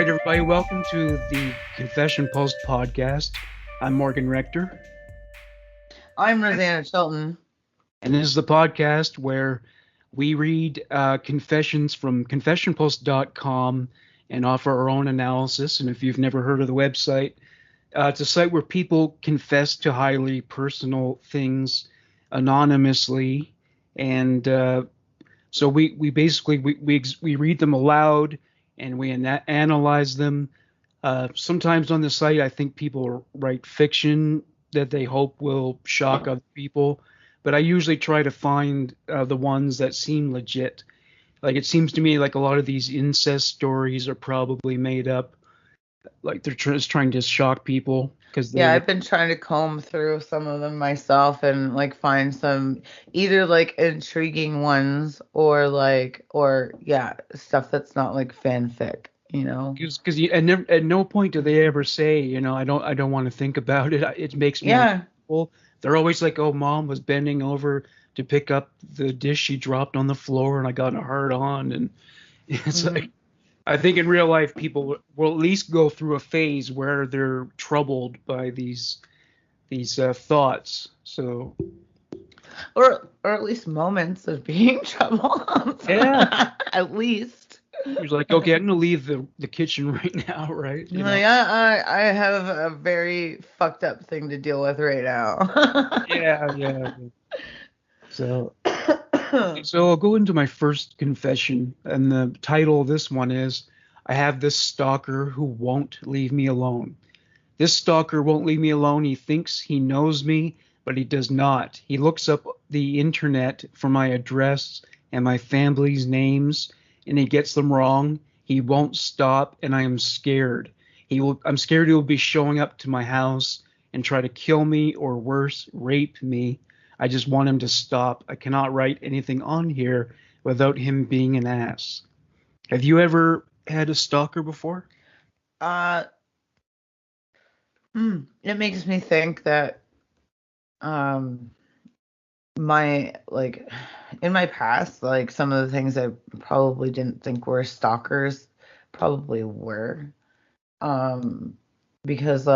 right, everybody, welcome to the Confession Post podcast. I'm Morgan Rector, I'm Rosanna Chilton. and this is the podcast where we read confessions from confessionpost.com and offer our own analysis. And if you've never heard of the website, it's a site where people confess to highly personal things anonymously, and so we basically we read them aloud and we analyze them. Sometimes on the site, I think people write fiction that they hope will shock other people, but I usually try to find the ones that seem legit. Like it seems to me like a lot of these incest stories are probably made up, like they're just trying to shock people because Yeah, they're I've been trying to comb through some of them myself and like find some either like intriguing ones or stuff that's not like fanfic. because at no point do they ever say, I don't want to think about it. It makes me Yeah. uncomfortable. They're always like, oh, mom was bending over to pick up the dish she dropped on the floor and I got a hard on. And it's hmm like, I think in real life people will at least go through a phase where they're troubled by these thoughts. So or at least moments of being troubled. yeah, At least. he's like, okay, I'm gonna leave the kitchen right now, right? Like I have a very fucked up thing to deal with right now. Yeah, yeah. So So I'll go into my first confession, and the title of this one is I have this stalker who won't leave me alone. This stalker won't leave me alone. He thinks he knows me, but he does not. He looks up the internet for my address and my family's names, and he gets them wrong. He won't stop, and I am scared. I'm scared he will be showing up to my house and try to kill me or worse, rape me. I just want him to stop. I cannot write anything on here without him being an ass. Have you ever had a stalker before? uh it makes me think that um my like in my past, like some of the things I probably didn't think were stalkers probably were. Um because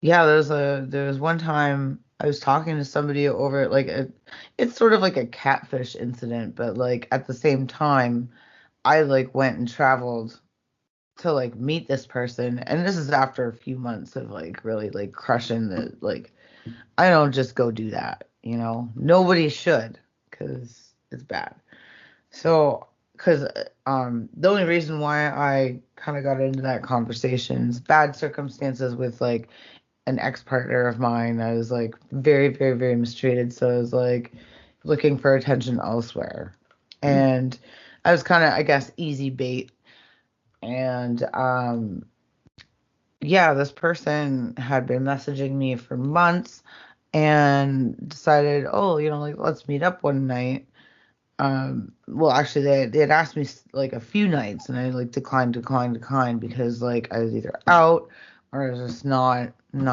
yeah, there was one time I was talking to somebody over it's sort of like a catfish incident, but like at the same time I like went and traveled to like meet this person, and this is after a few months of like really like crushing the like I don't just go do that. Nobody should, because it's bad. So, because the only reason why I kind of got into that conversation is bad circumstances with like an ex-partner of mine. I was like very, very, very mistreated. So I was like looking for attention elsewhere. Hmm. And I was kind of, I guess, easy bait. And yeah, this person had been messaging me for months and decided, oh, like let's meet up one night. Well, actually, they had asked me like a few nights, and I like declined because like I was either out or I was just not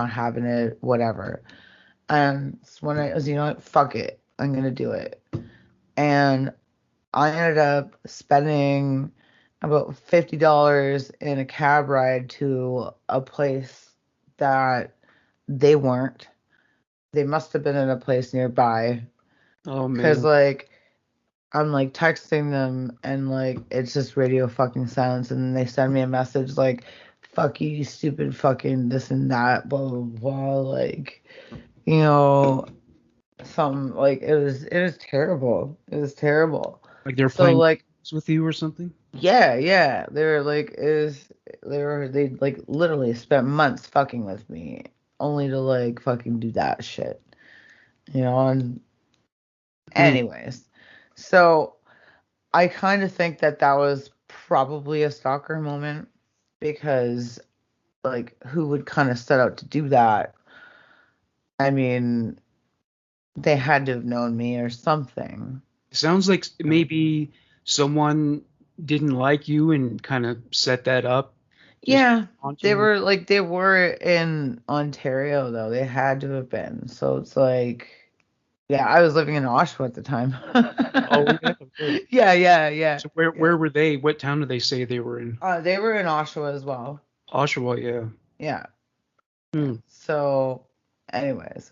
having it, whatever. And it's when I was, what, fuck it, I'm gonna do it. And I ended up spending about $50 in a cab ride to a place that they weren't. They must have been in a place nearby, Oh because man. like I'm like texting them and like it's just radio fucking silence, and then they send me a message like fuck you, you stupid fucking this and that, blah blah blah, like you know something like it was terrible. It was terrible. Like they're So playing like games with you or something? yeah, they were like they like literally spent months fucking with me only to like fucking do that shit. And Hmm. anyways, so I kind of think that that was probably a stalker moment, because like who would kind of set out to do that? I mean, they had to have known me or something. Sounds like maybe someone didn't like you and kind of set that up just to Yeah, haunt they you. were like they were in Ontario though. They had to have been. So it's like Yeah, I was living in Oshawa at the time. Oh yeah, right. Yeah, yeah, yeah, So where yeah. where were they? What town did they say they were in? They were in Oshawa as well. Oshawa, yeah. Yeah. Yeah. Hmm. So, anyways,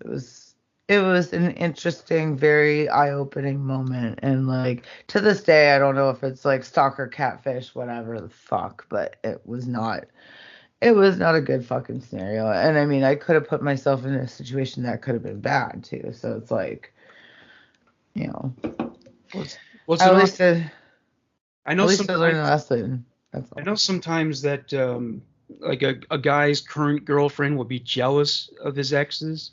it was an interesting, very eye-opening moment, and like to this day, I don't know if it's like stalker, catfish, whatever the fuck, but it was not. It was not a good fucking scenario, and I mean, I could have put myself in a situation that could have been bad too. So it's like, you know, Was it at on? least I, I at know least I learned a sometimes. lesson. That's I all. know sometimes that like a guy's current girlfriend will be jealous of his exes,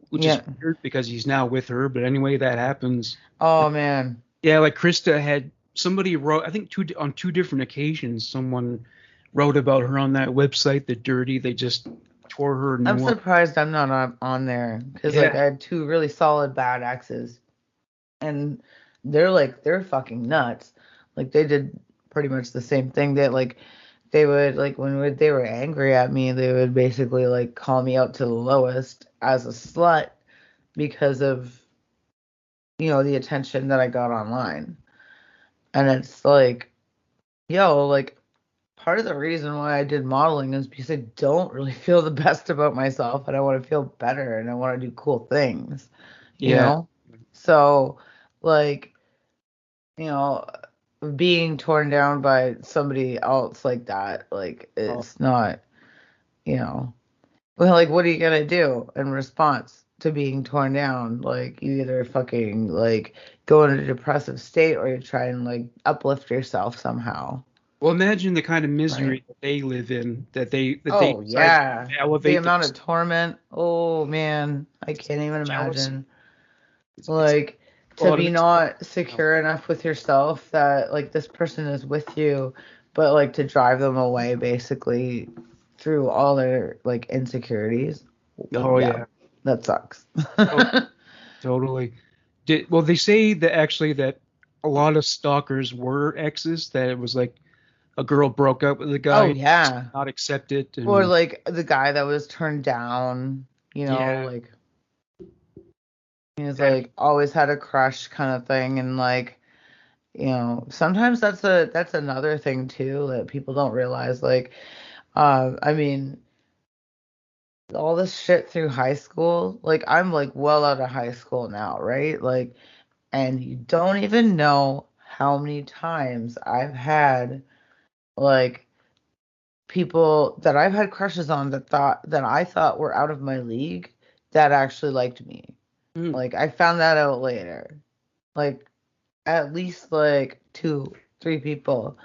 which is Yeah. weird because he's now with her. But anyway, that happens. Oh man. Yeah, like Krista had somebody wrote, I think on two different occasions, someone wrote about her on that website, The Dirty. They just tore her a I'm new one. surprised I'm not on there because like Yeah, I had two really solid bad exes, and they're fucking nuts. Like they did pretty much the same thing. That like they would like they were angry at me, they would basically like call me out to the lowest as a slut because of the attention that I got online. And it's like, yo, like part of the reason why I did modeling is because I don't really feel the best about myself and I want to feel better and I want to do cool things, you yeah. know? So, like, you know, being torn down by somebody else like that, like, Oh, it's not, you know, well, like, what are you gonna do in response to being torn down? Like, you either fucking, like, go in a depressive state or you try and, like, uplift yourself somehow, well, imagine the kind of right? misery that they live in, that they Oh, decide yeah. to The elevate amount themselves. of torment. Oh, man. I It's can't even jealousy. imagine. It's Like, to well, it be makes it. not secure enough with yourself that, like, this person is with you, but, like, to drive them away basically through all their, like, insecurities. Oh Yeah, yeah. that sucks. Oh, totally. Well, they say that actually that a lot of stalkers were exes, that it was like a girl broke up with a Oh, guy, yeah. not accept it, Or, and like, the guy that was turned down, yeah, like, he was, that, like, always had a crush kind of thing, and, like, sometimes that's another thing too that people don't realize. Like, I mean, all this shit through high school. Like, I'm like well out of high school now, right? Like, and you don't even know how many times I've had like people that I've had crushes on that I thought were out of my league that actually liked me. hmm. Like, I found that out later. Like, at least like two, three people.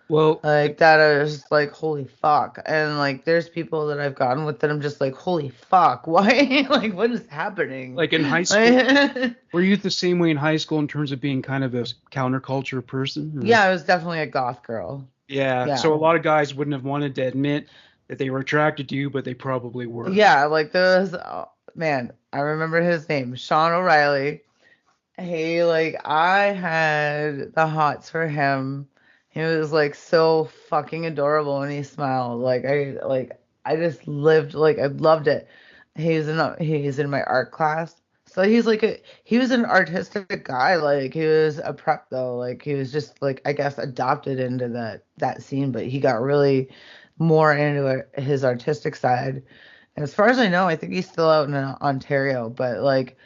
Well, Like that is like holy fuck. And like there's people that I've gotten with that I'm just like holy fuck. Why like what is happening? like in high school, Like, were you the same way in high school in terms of being kind of a counterculture person? Or? yeah, I was definitely a goth girl. Yeah, so Yeah. a lot of guys wouldn't have wanted to admit that they were attracted to you, but they probably were. Yeah, like there was oh, man, I remember his name, Sean O'Reilly. He like I had the hots for him. He was like so fucking adorable when he smiled. I just lived like I loved it. He's in my art class. So he was an artistic guy. Like he was a prep though. Like he was just like I guess adopted into that scene, but he got really more into his artistic side. And as far as I know, I think he's still out in Ontario, but like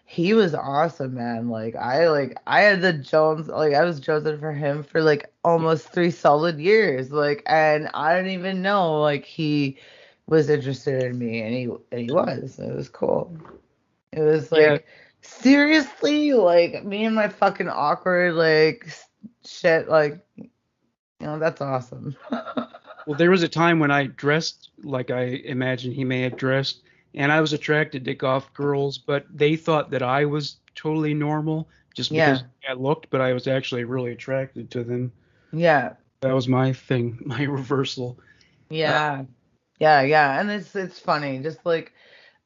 he was awesome, man. I had the Jones like I was chosen for him for like almost 3 solid years. Like and I didn't even know like he was interested in me and he was. It was cool. It was Yeah, like seriously, like me and my fucking awkward like shit, like that's awesome. well, there was a time when I dressed like I imagine he may have dressed, and I was attracted to goth girls, but they thought that I was totally normal just because Yeah. I looked, but I was actually really attracted to them. Yeah. That was my thing, my reversal. Uh, Yeah. Yeah, yeah. And it's funny, just like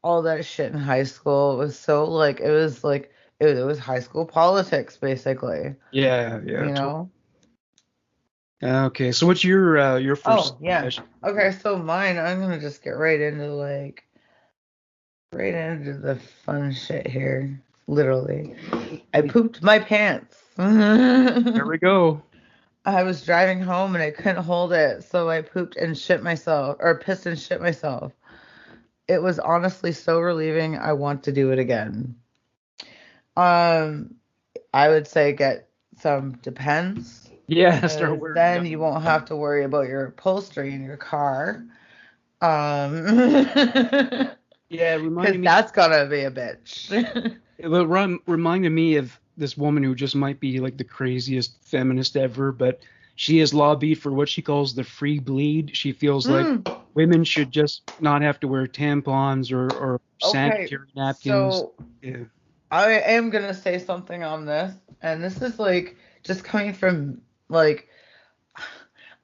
all that shit in high school was so like it was high school politics basically, yeah, yeah. you know? Okay, so what's your first Oh, yeah. confession? Okay, so mine, I'm gonna just get right into the fun shit here. Literally. I pooped my pants. There we go. I was driving home and I couldn't hold it, so I pooped and shit myself, or pissed and shit myself. It was honestly so relieving. I want to do it again. Um, I would say get some Depends, Yeah, start because wearing then them. you won't have to worry about your upholstery in your car. Yeah, it Because reminded me. that's gonna be a bitch. Reminded me of this woman who just might be like the craziest feminist ever, but she has lobbied for what she calls the free bleed. She feels like Mm, women should just not have to wear tampons or okay, sanitary napkins. so Yeah. I am gonna say something on this, and this is like just coming from like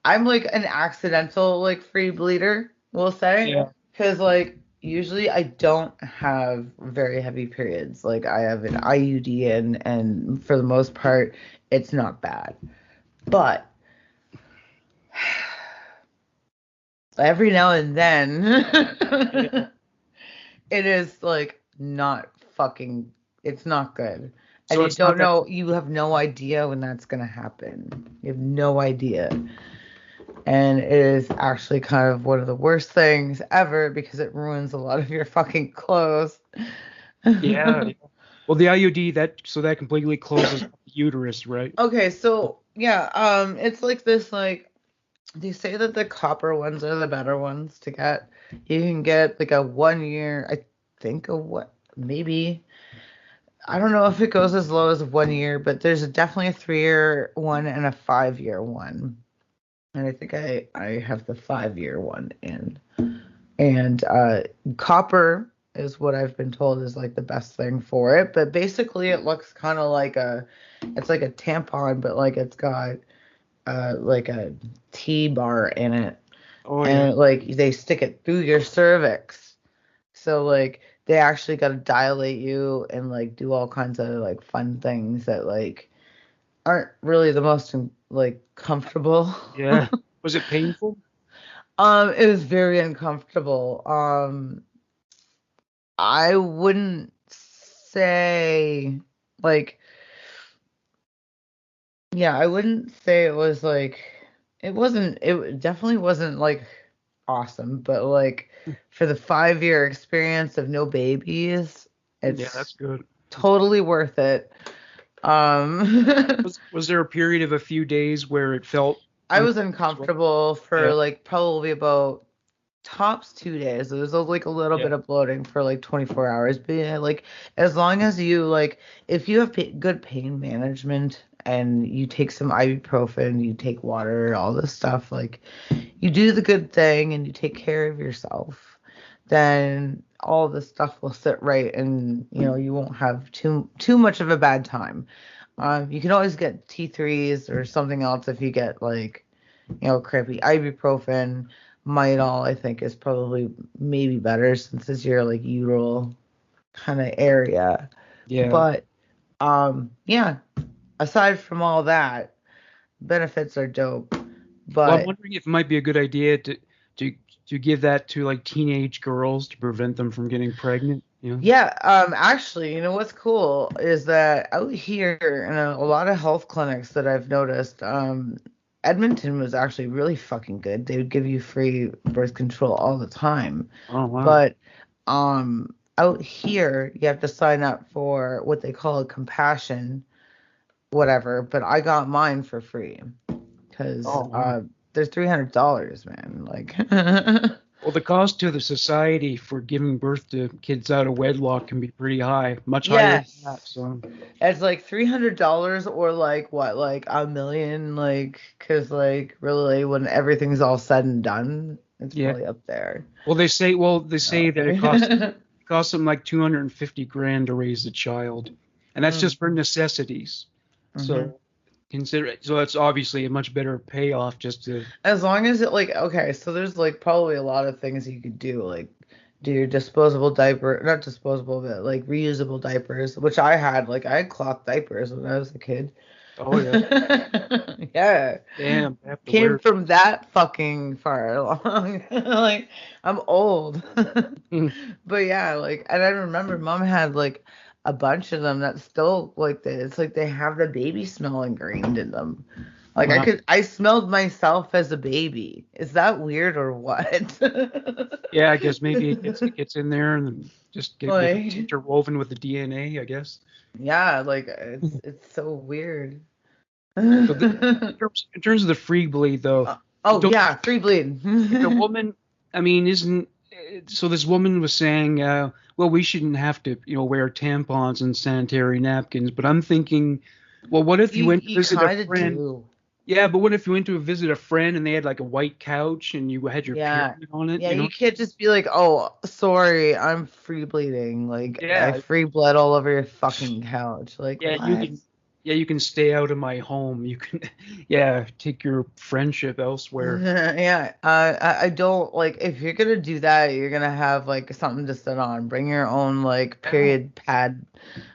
I'm like an accidental like free bleeder, we'll say, Yeah. because like usually I don't have very heavy periods. Like I have an IUD in, and for the most part, it's not bad. But every now and then, Yeah. it is like not fucking. It's not good. And So you it's not don't that. know, you have no idea when that's gonna happen. You have no idea. And it is actually kind of one of the worst things ever because it ruins a lot of your fucking clothes. Yeah. Well, the IUD that completely closes the uterus, right? Okay, so yeah, it's like this like they say that the copper ones are the better ones to get. You can get like a 1 year, I think a what maybe I don't know if it goes as low as 1 year, but there's definitely a 3 year one and a 5 year one. And I think I have the 5 year one in. And copper is what I've been told is like the best thing for it. But basically, it looks kind of like it's like a tampon, but like it's got like a T-bar in it, Oh yeah. and like they stick it through your cervix. So like they actually got to dilate you and like do all kinds of like fun things that like aren't really the most like comfortable. Yeah. Was it painful? It was very uncomfortable. I wouldn't say like yeah, I wouldn't say it was like it definitely wasn't like awesome, but like for the 5 year experience of no babies, Yeah, that's it's good. totally worth it. Um Was there a period of a few days where it felt I was uncomfortable as well? uncomfortable for Yeah. like probably about tops 2 days. There was like a little Yeah. bit of bloating for like 24 hours. But yeah, like as long as you like, if you have good pain management and you take some ibuprofen, you take water, all this stuff, like you do the good thing and you take care of yourself, then all this stuff will sit right and you won't have too much of a bad time. You can always get T3s or something else if you get like crappy ibuprofen. Midol, I think, is probably maybe better since it's your like uteral kind of area. Yeah. But yeah, aside from all that, benefits are dope. Well, I'm But wondering if it might be a good idea to to give that to like teenage girls to prevent them from getting pregnant. You know? yeah, actually, what's cool is that out here in a lot of health clinics that I've noticed, Edmonton was actually really fucking good. They would give you free birth control all the time. Oh wow. But out here you have to sign up for what they call a compassion, whatever. But I got mine for free because Oh wow. there's $300, man. Like Well, the cost to the society for giving birth to kids out of wedlock can be pretty high, much higher than that. yes. So It's like $300 or like what, like a million, like, because like really when everything's all said and done, it's yeah. probably up there. They say that Okay. it costs them like 250 grand to raise a child, and that's just for necessities. Mm-hmm. So consider it. So that's obviously a much better payoff just to. As long as it like okay, so there's like probably a lot of things you could do, like do your disposable diaper, not disposable, but like reusable diapers, which I had cloth diapers when I was a kid. Oh yeah. Yeah. Damn, I have to Came wear. from that fucking far along. Like I'm old. Hmm. But yeah, like and I remember mom had like a bunch of them that still like it's like they have the baby smell ingrained in them. Like Wow. I smelled myself as a baby. Is that weird or what? Yeah, I guess maybe it gets in there and just gets Like, interwoven with the DNA, I guess. yeah, like it's so weird. So in terms of the free bleed, though, Oh don't yeah, free bleed. if a woman, I mean, isn't so this woman was saying, well, we shouldn't have to, wear tampons and sanitary napkins. But I'm thinking, well, what if you went to You visit a kind of friend? do. Yeah, but what if you went to visit a friend and they had like a white couch and you had your Yeah. period on it? Yeah, you can't just be like, "Oh, sorry, I'm free bleeding." Like I Yeah, free bled all over your fucking couch. Like yeah, you what? can. Yeah, you can stay out of my home. You can, yeah, take your friendship elsewhere. Yeah, I don't like if you're gonna do that, you're gonna have like something to sit on. Bring your own like Yeah. period pad,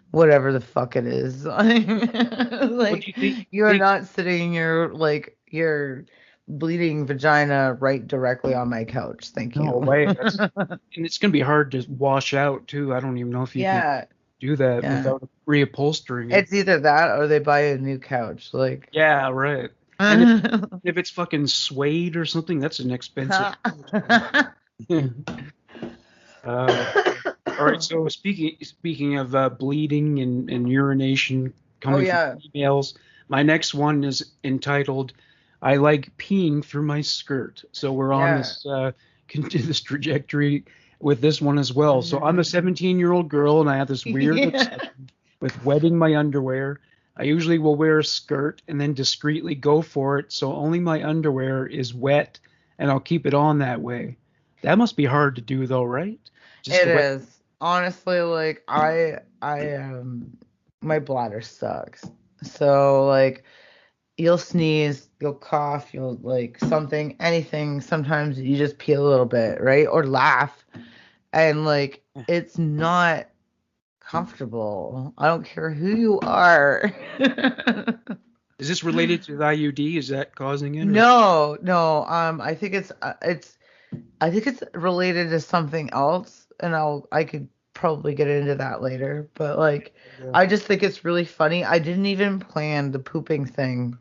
whatever the fuck it is. What do Like you think? you're not sitting your bleeding vagina right directly on my couch. Thank No you. way. And it's gonna be hard to wash out too. I don't even know if you can Yeah, do that yeah. without reupholstering it. It's either that or they buy a new couch. Like, Yeah, right. And if it's fucking suede or something, that's an expensive couch, man. Uh, all right. So speaking of bleeding and urination oh coming from yeah, females, my next one is entitled "I like peeing through my skirt." So we're on yeah. this this trajectory with this one as well. So I'm a 17-year-old girl and I have this weird Yeah. obsession with wetting my underwear. I usually will wear a skirt and then discreetly go for it, so only my underwear is wet, and I'll keep it on that way. That must be hard to do, though, right? Just It to wet. is. Honestly, like I my bladder sucks. So like you'll sneeze, you'll cough, you'll like something, anything. Sometimes you just pee a little bit, right? Or laugh. And like it's not comfortable. I don't care who you are. Is this related to the IUD? Is that causing it, or? No, no. I think it's related to something else, and I could probably get into that later. But like, Yeah. I just think it's really funny. I didn't even plan the pooping thing,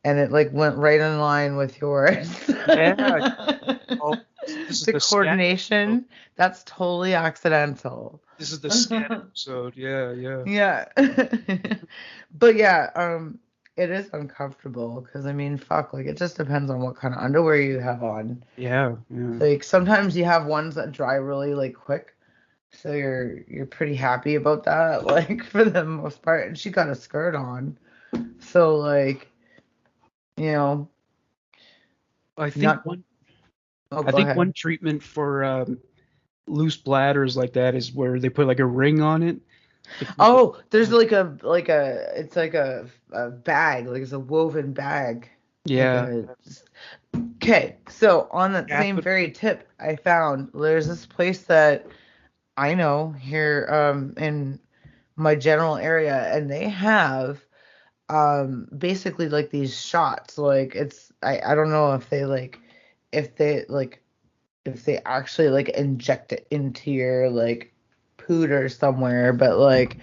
and it like went right in line with yours. Yeah. Oh, this is The the scat episode. coordination, that's totally accidental. This is the scat episode. Yeah, yeah, Yeah. But yeah, it is uncomfortable because I mean, fuck, like it just depends on what kind of underwear you have on. yeah, yeah. Like sometimes you have ones that dry really like quick, so you're pretty happy about that, like for the most part. And she got a skirt on, so like you know, I think not. one. Oh, I go think one ahead. treatment for loose bladders like that is where they put like a ring on it to keep it. Oh, there's like a it's like a bag, like it's a woven bag, like Yeah. a. Okay, so on that same Catheter. very tip, I found there's this place that I know here in my general area, and they have basically like these shots. Like it's I don't know if they like if they like if they actually like inject it into your like pooter somewhere, but like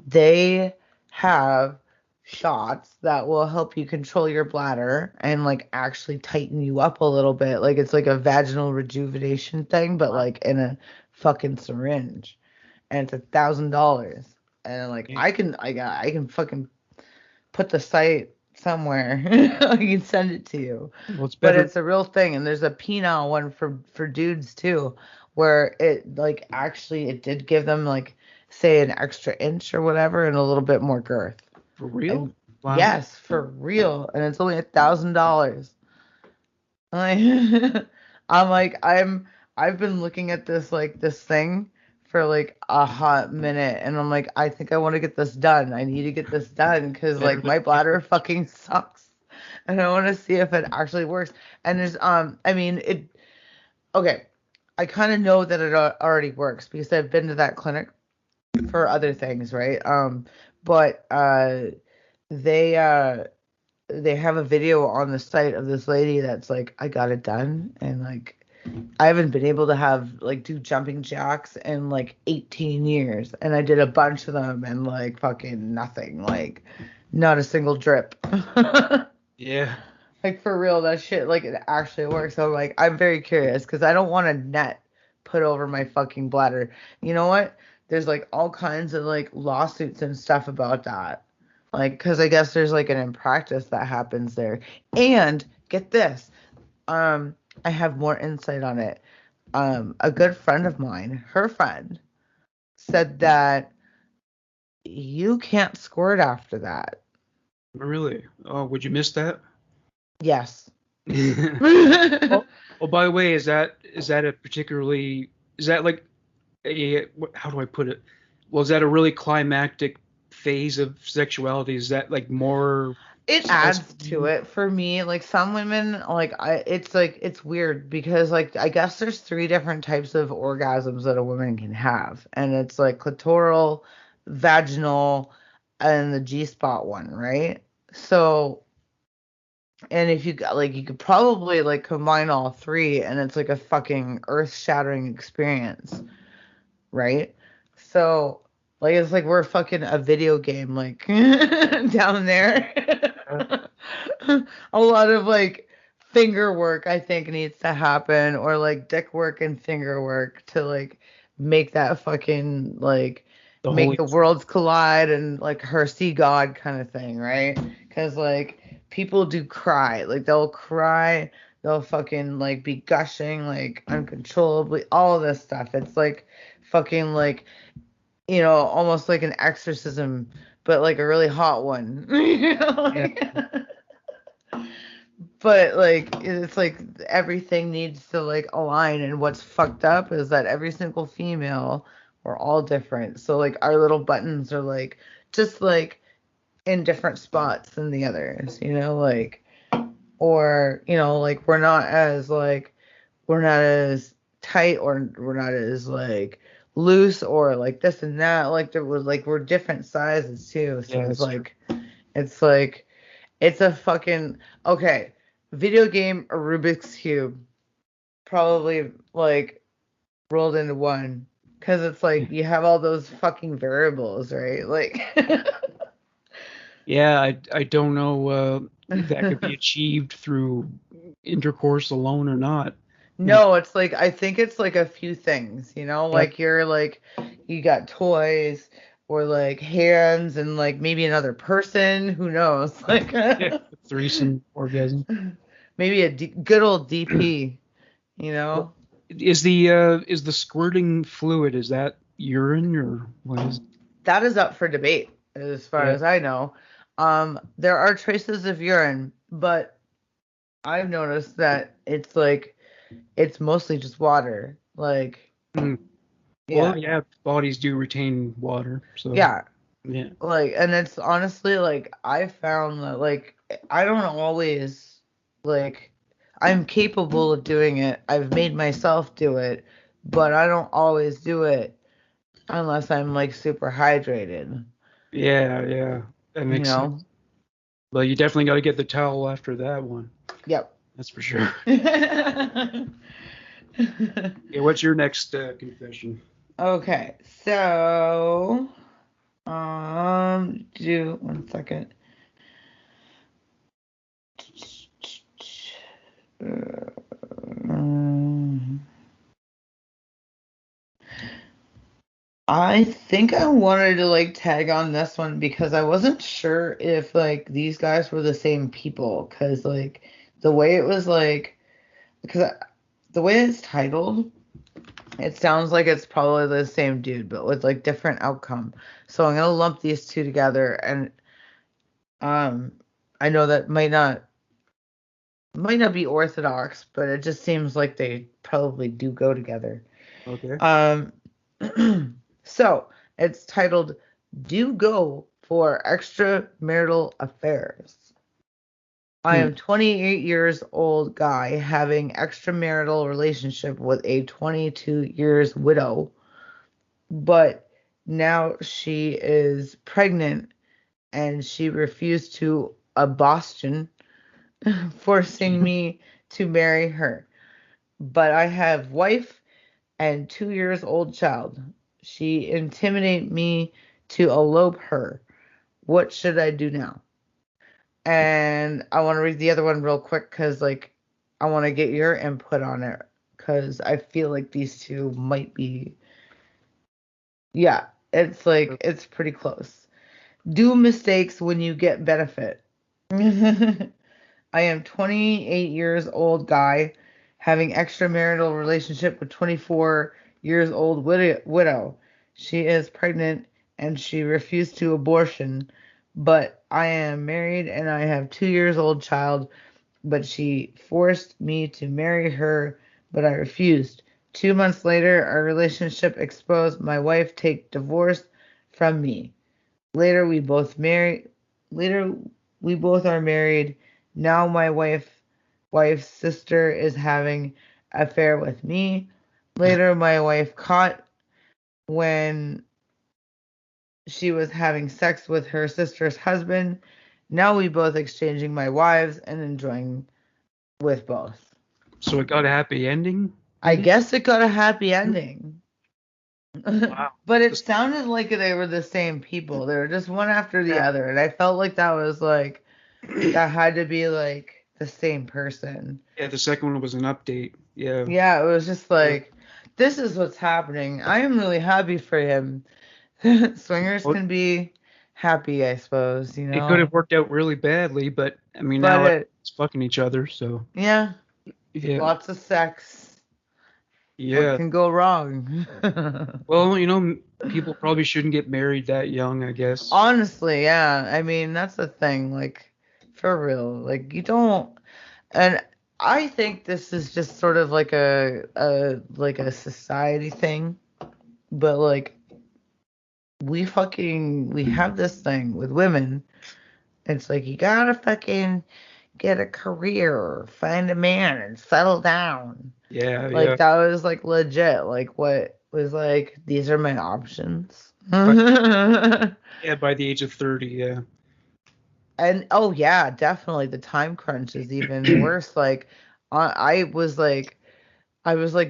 they have shots that will help you control your bladder and like actually tighten you up a little bit. Like it's like a vaginal rejuvenation thing, but Wow. like in a fucking syringe. And it's $1,000. And like Yeah. I can fucking put the site somewhere. I can send it to you. Well, it's But better. it's a real thing. And there's a penile one for dudes too, where it like actually it did give them like say an extra inch or whatever and a little bit more girth. For real? And Wow. yes, for real. And it's only $1,000. Like, I've been looking at this like this thing for like a hot minute, and I'm like, I think I want to get this done. I need to get this done because Better like than my getting. bladder fucking sucks, and I want to see if it actually works. And there's I mean it. Okay, I kind of know that it already works because I've been to that clinic for other things, right? But they uh they have a video on the site of this lady that's like, I got it done, and like I haven't been able to have like do jumping jacks in like 18 years, and I did a bunch of them and like fucking nothing, like not a single drip. Yeah. Like for real, that shit like it actually works. So like I'm very curious because I don't want a net put over my fucking bladder. You know what? There's like all kinds of like lawsuits and stuff about that. Like because I guess there's like an in practice that happens there. And get this, um, I have more insight on it. A good friend of mine, her friend, said that you can't squirt after that. Really? Oh, would you miss that? Yes. Oh, oh, by the way, is that a particularly is that like how do I put it? Well, is that a really climactic phase of sexuality? Is that like more It adds to stressful? it for me. Like some women, like it's weird because like I guess there's three different types of orgasms that a woman can have, and it's like clitoral, vaginal, and the G spot one, right? So, and if you got like you could probably like combine all three, and it's like a fucking earth-shattering experience, right? So, like it's like we're fucking a video game, like down there. A lot of like finger work, I think, needs to happen, or like dick work and finger work to like make that fucking like The make holy. the worlds collide and like her see God kind of thing, right? Because like people do cry, like they'll cry, they'll fucking like be gushing like uncontrollably, all this stuff. It's like fucking like almost like an exorcism, but like a really hot one. Yeah. But like it's like everything needs to like align, and what's fucked up is that every single female, we're all different. So like our little buttons are like just like in different spots than the others, like or like we're not as tight, or we're not as like loose, or like this and that. Like there was like we're different sizes too. So Yeah, that's true. it's like it's a fucking okay. Video game or Rubik's Cube probably like rolled into one because it's like you have all those fucking variables, right? Like Yeah, I don't know if that could be achieved through intercourse alone or not. Mm, no, it's like I think it's like a few things, yeah, like you're like you got toys or like hands and like maybe another person, who knows? Like yeah, threesome orgasm. maybe a good old DP, you Well, know? is the squirting fluid, is that urine or what is? That is up for debate as far Yeah. as I know. There are traces of urine, but I've noticed that it's like it's mostly just water. Like, Mm. Well, yeah, yeah, bodies do retain water, so yeah. yeah. Like, and it's honestly like I found that like I don't always like I'm capable of doing it. I've made myself do it, but I don't always do it unless I'm like super hydrated, Yeah, yeah, that you makes sense. know? Well, you definitely got to get the towel after that one. Yep. That's for sure. Okay, what's your next confession? Okay, so do one second. Um, I think I wanted to like tag on this one because I wasn't sure if like these guys were the same people because like the way it was like because the way it's titled, it sounds like it's probably the same dude but with like different outcome. So I'm gonna lump these two together, and um I know that might not be orthodox, but it just seems like they probably do go together. Okay. Um, so it's titled "Do Go for Extramarital Affairs." I Hmm. am 28 years old guy having extramarital relationship with a 22 years widow, but now she is pregnant and she refused to abortion, forcing Okay. me to marry her. but I have wife and 2 years old child. She intimidate me to elope her. What should I do now? And I want to read the other one real quick because, like, I want to get your input on it because I feel like these two might be, yeah, it's like, it's pretty close. Do mistakes when you get benefit. I am 28 years old guy having extramarital relationship with 24 years old widow. She is pregnant and she refused to abortion, but I am married and I have 2 years old child, but she forced me to marry her, but I refused. 2 months later, our relationship exposed. My wife take divorce from me. Later, we both married. Later, we both are married. Now, my wife's sister is having affair with me. Later, my wife caught when she was having sex with her sister's husband. Now we both exchanging my wives and enjoying with both. So it got a happy ending I in it? guess it got a happy ending. Wow. But it Just- sounded like they were the same people. They were just one after the other. And I felt like that was like, that had to be like the same person. Yeah, the second one was an update. Yeah. Yeah, it was just Yeah. like, this is what's happening. I am really happy for him. Swingers Well, can be happy, I suppose, you it could have know? worked out really badly, but I mean But now it, it's fucking each other, so yeah, yeah. lots of sex. What Yeah. can go wrong? Well, people probably shouldn't get married that young, I guess. Honestly, yeah. I mean, that's the thing. Like, for real. Like, you don't. And I think this is just sort of like a society thing. But like, we have this thing with women. It's like you gotta fucking get a career, find a man, and settle down. Yeah, Like yeah. that was like legit. Like what was like these are my options. But yeah, by the age of 30, yeah. And oh yeah, definitely the time crunch is even worse. Like I was like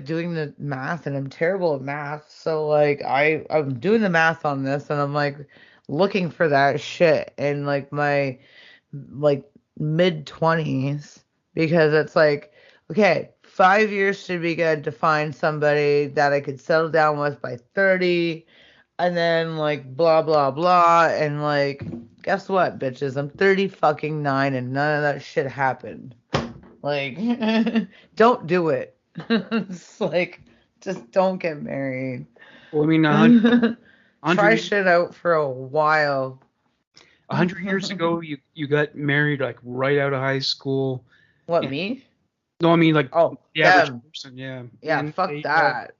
doing the math and I'm terrible at math. So like I'm doing the math on this and I'm like looking for that shit in like my like mid 20s because it's like okay, 5 years should be good to find somebody that I could settle down with by 30 and then like blah blah blah and like guess what, bitches? I'm 30 fucking 9 and none of that shit happened. Like don't do it. It's like just don't get married. Well, I mean, a hundred, Try shit out for a while. a hundred years ago, you got married like right out of high school. What, And, me? no, I mean like Oh, the average them. person, yeah. Yeah, fuck that.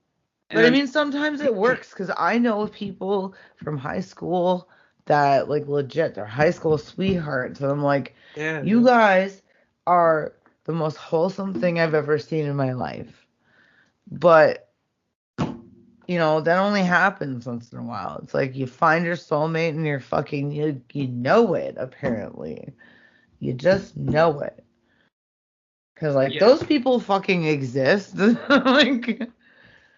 And But I then mean, sometimes it works because I know people from high school that like legit, they're high school sweethearts. And I'm like, yeah, you yeah. guys are the most wholesome thing I've ever seen in my life. But, that only happens once in a while. It's like you find your soulmate and you're fucking, you know it, apparently. You just know it. Because, like, Yeah, those people fucking exist. Like,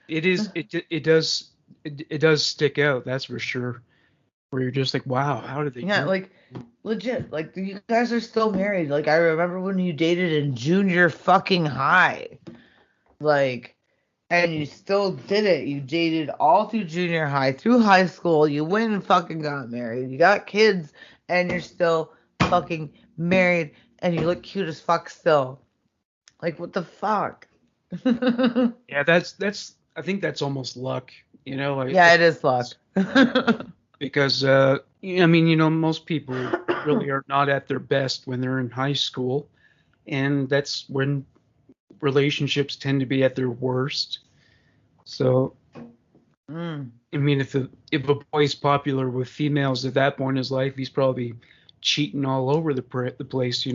it does stick out, that's for sure. Where you're just like, wow, how did they yeah, do like legit. Like you guys are still married. Like I remember when you dated in junior fucking high. Like and you still did it. You dated all through junior high, through high school. You went and fucking got married. You got kids and you're still fucking married and you look cute as fuck still. Like what the fuck? Yeah, that's I think that's almost luck, like Yeah, it is luck. because I mean, most people really are not at their best when they're in high school, and that's when relationships tend to be at their worst. So, Mm. I mean, if a boy's popular with females at that point in his life, he's probably cheating all over the place.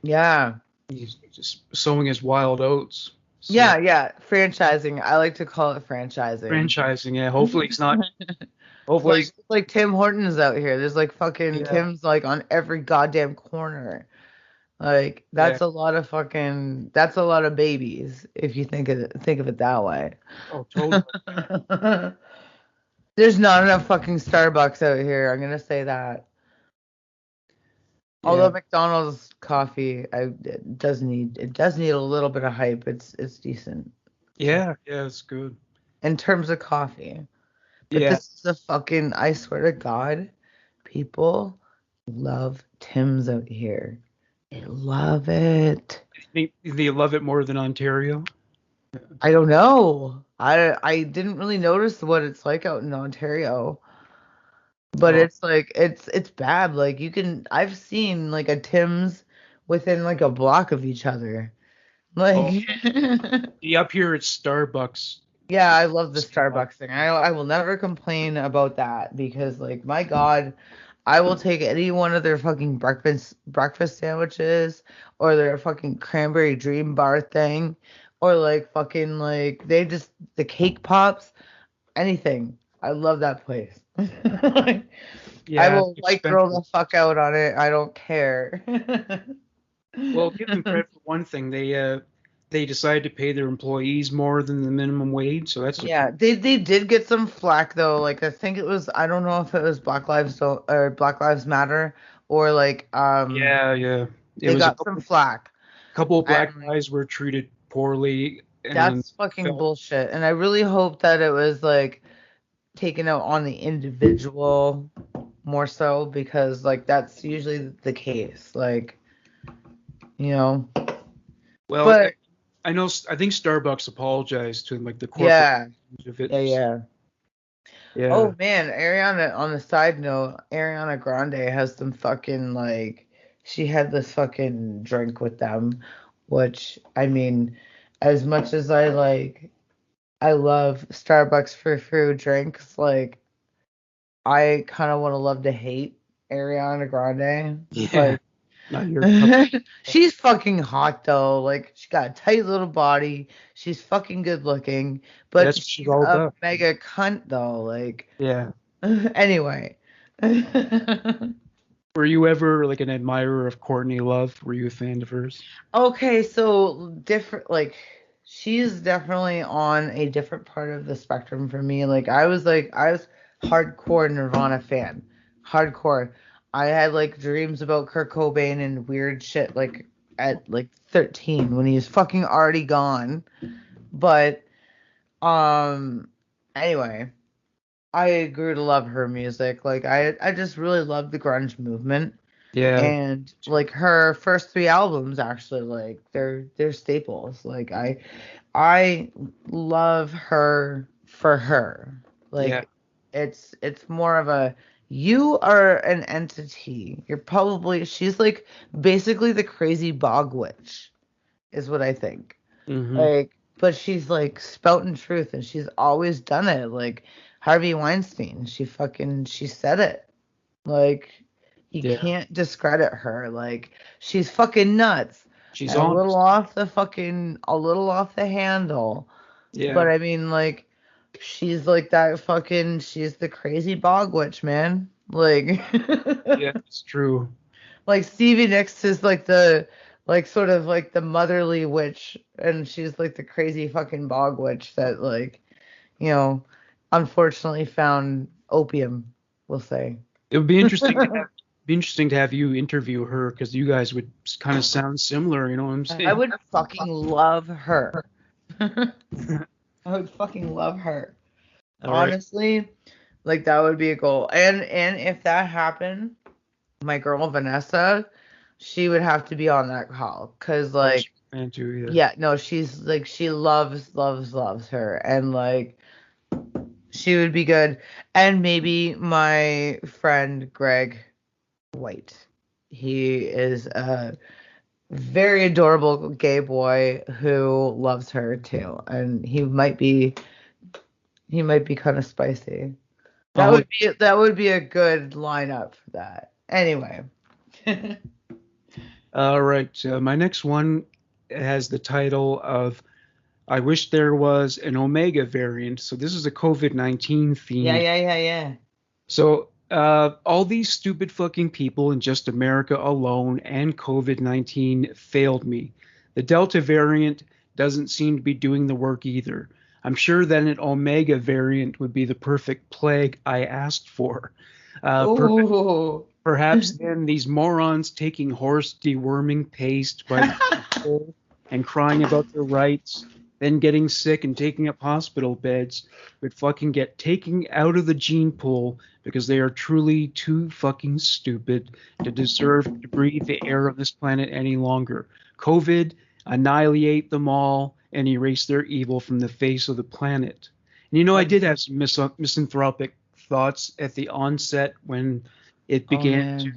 Yeah. He's just sowing his wild oats. So Yeah, yeah. Franchising. I like to call it franchising. franchising, yeah. Hopefully he's not. Hopefully Like he's, like Tim Hortons out here. There's like fucking yeah. Tim's like on every goddamn corner. Like Yeah. that's a lot of babies if you think of it that way. Oh, totally. There's not enough fucking Starbucks out here. I'm gonna say that. Although Yeah. McDonald's coffee, it does need a little bit of hype. It's decent Yeah. Yeah. It's good. in terms of coffee. But Yeah. this is a fucking, I swear to God, people love Tim's out here. They love it. They love it more than Ontario. I don't know. I didn't really notice what it's like out in Ontario, but Oh, it's like it's bad. Like I've seen like a Tim's within like a block of each other. oh. Like Yeah, up here it's Starbucks. yeah, I love the Starbucks thing. I will never complain about that because like my God, I will take any one of their fucking breakfast sandwiches or their fucking cranberry dream bar thing or like fucking like the cake pops, anything. I love that place. I Yeah, it's will white girl expensive. the fuck out on it. I don't care. Well, give them credit for one thing. They decided to pay their employees more than the minimum wage, so that's a Yeah, they did get some flack though. Like I think it was I don't know if it was Black Lives Matter or like yeah, yeah. It they was a got some flack. couple of black And guys were treated poorly and that's fucking felt bullshit. And I really hope that it was like taken out on the individual more so because like that's usually the case. Like, you know. well. But I know. I think Starbucks apologized to like the corporate yeah, of it. yeah, yeah. Yeah, Oh man, Ariana, on the side note, Ariana Grande has some fucking like she had this fucking drink with them, which I mean, as much as I love Starbucks for fruit drinks, like I kind of want to love to hate Ariana Grande. yeah. Like Not your cup. she's fucking hot though. Like she got a tight little body. She's fucking good looking, Yeah, that's but what she's she's all a about. mega cunt though. Like Yeah. anyway. Were you ever like an admirer of Courtney Love? Were you a fan of hers? Okay, so different like she's definitely on a different part of the spectrum for me. Like I was hardcore Nirvana fan. Hardcore. I had like dreams about Kurt Cobain and weird shit like at like 13 when he was fucking already gone. But um anyway, I grew to love her music. Like I just really love the grunge movement. Yeah. And like her first three albums actually like they're staples. Like I love her for her. Yeah. Like it's more of a you are an entity. You're probably she's like basically the crazy bog witch is what I think. Hmm. Like but she's like spouting truth and she's always done it. Like Harvey Weinstein, she said it. Like you Yeah. can't discredit her. Like she's fucking nuts She's and honest. a little off the handle. Yeah. But I mean like she's like that fucking she's the crazy bog witch, man. Like Yeah, it's true. like Stevie Nicks is like the like sort of like the motherly witch and she's like the crazy fucking bog witch that like, you know, unfortunately found opium, we'll say. It would be interesting to have you interview her because you guys would kind of sound similar. You know what I'm I saying? would fucking love her. I would fucking love her. All right. Honestly, like that would be a goal. And if that happened, my girl Vanessa, she would have to be on that call cuz Oh, she's like a fan too. Yeah. yeah, no, she's like she loves her and like she would be good. And maybe my friend Greg White. He is a very adorable gay boy who loves her too, and he might be kind of spicy. Oh, That would be a good lineup for that. Anyway. all right. My next one has the title of "I Wish There Was an Omega Variant." So this is a COVID-19 Yeah, themed. yeah, yeah, yeah. So All these stupid fucking people in just America alone and COVID-19 failed me. The Delta variant doesn't seem to be doing the work either. I'm sure that an Omega variant would be the perfect plague I asked for. Uh, per- Ooh. Perhaps then these morons taking horse deworming paste by the bowl and crying about their rights, then getting sick and taking up hospital beds, would fucking get taken out of the gene pool because they are truly too fucking stupid to deserve to breathe the air of this planet any longer. COVID, annihilate them all and erase their evil from the face of the planet. And I did have some misanthropic thoughts at the onset when it Oh began man.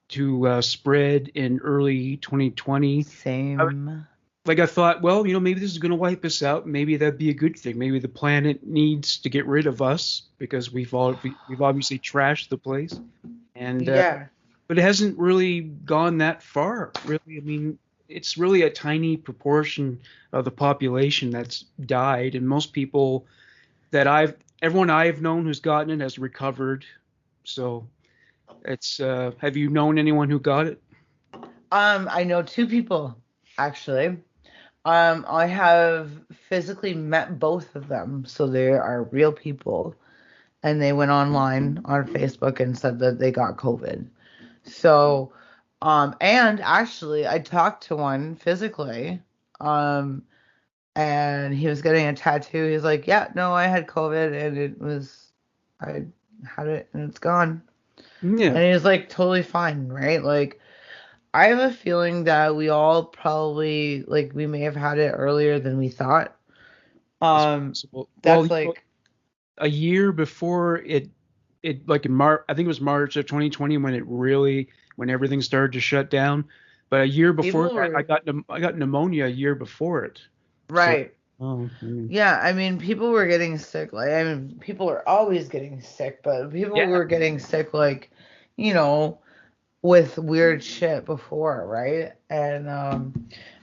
to spread in early 2020. I, Same. I thought, well, maybe this is going to wipe us out. Maybe that'd be a good thing. Maybe the planet needs to get rid of us because we've obviously trashed the place. And Yeah. but it hasn't really gone that far, really. I mean, it's really a tiny proportion of the population that's died, and most people everyone I've known who's gotten it has recovered. So have you known anyone who got it? I know two people actually. I have physically met both of them, so they are real people, and they went online on Facebook and said that they got COVID. So, and actually, I talked to one physically, um, and he was getting a tattoo. He's like, "Yeah, no, I had COVID, and I had it, and it's gone." Yeah. And he was like, totally fine, right? Like, I have a feeling that we all probably like we may have had it earlier than we thought. It's Um, possible. Well, that's like, a year before it like in March, I think it was March of 2020 when everything started to shut down. But a year before people that, were I got pneumonia a year before it. So, right. I mean, Yeah, I mean, people were getting sick. Like, I mean, people are always getting sick, but people yeah, were getting sick, like, you know, with weird shit before, right? And,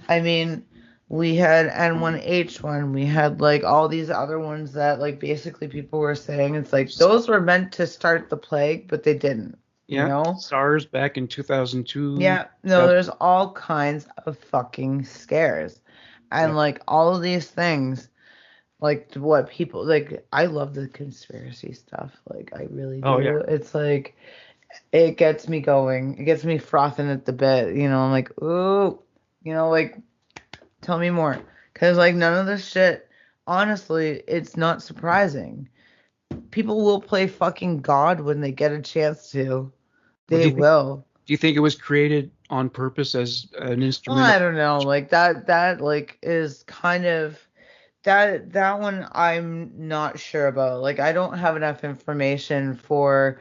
I mean, we had N1H1, we had like all these other ones that, like, basically people were saying it's like those were meant to start the plague, but they didn't, you yeah, know? SARS back in 2002. Yeah, no, there's all kinds of fucking scares. Yeah. And, like, all of these things. Like what people like I love the conspiracy stuff. Like I really Oh yeah. do. It's like it gets me going. It gets me frothing at the bit, I'm like, "Ooh, like tell me more." 'Cause like none of this shit, honestly, it's not surprising. People will play fucking God when they get a chance to. Well, They will. do you think it was created on purpose as an Well, instrumental? I don't know. Like that like is kind of that one I'm not sure about. Like I don't have enough information for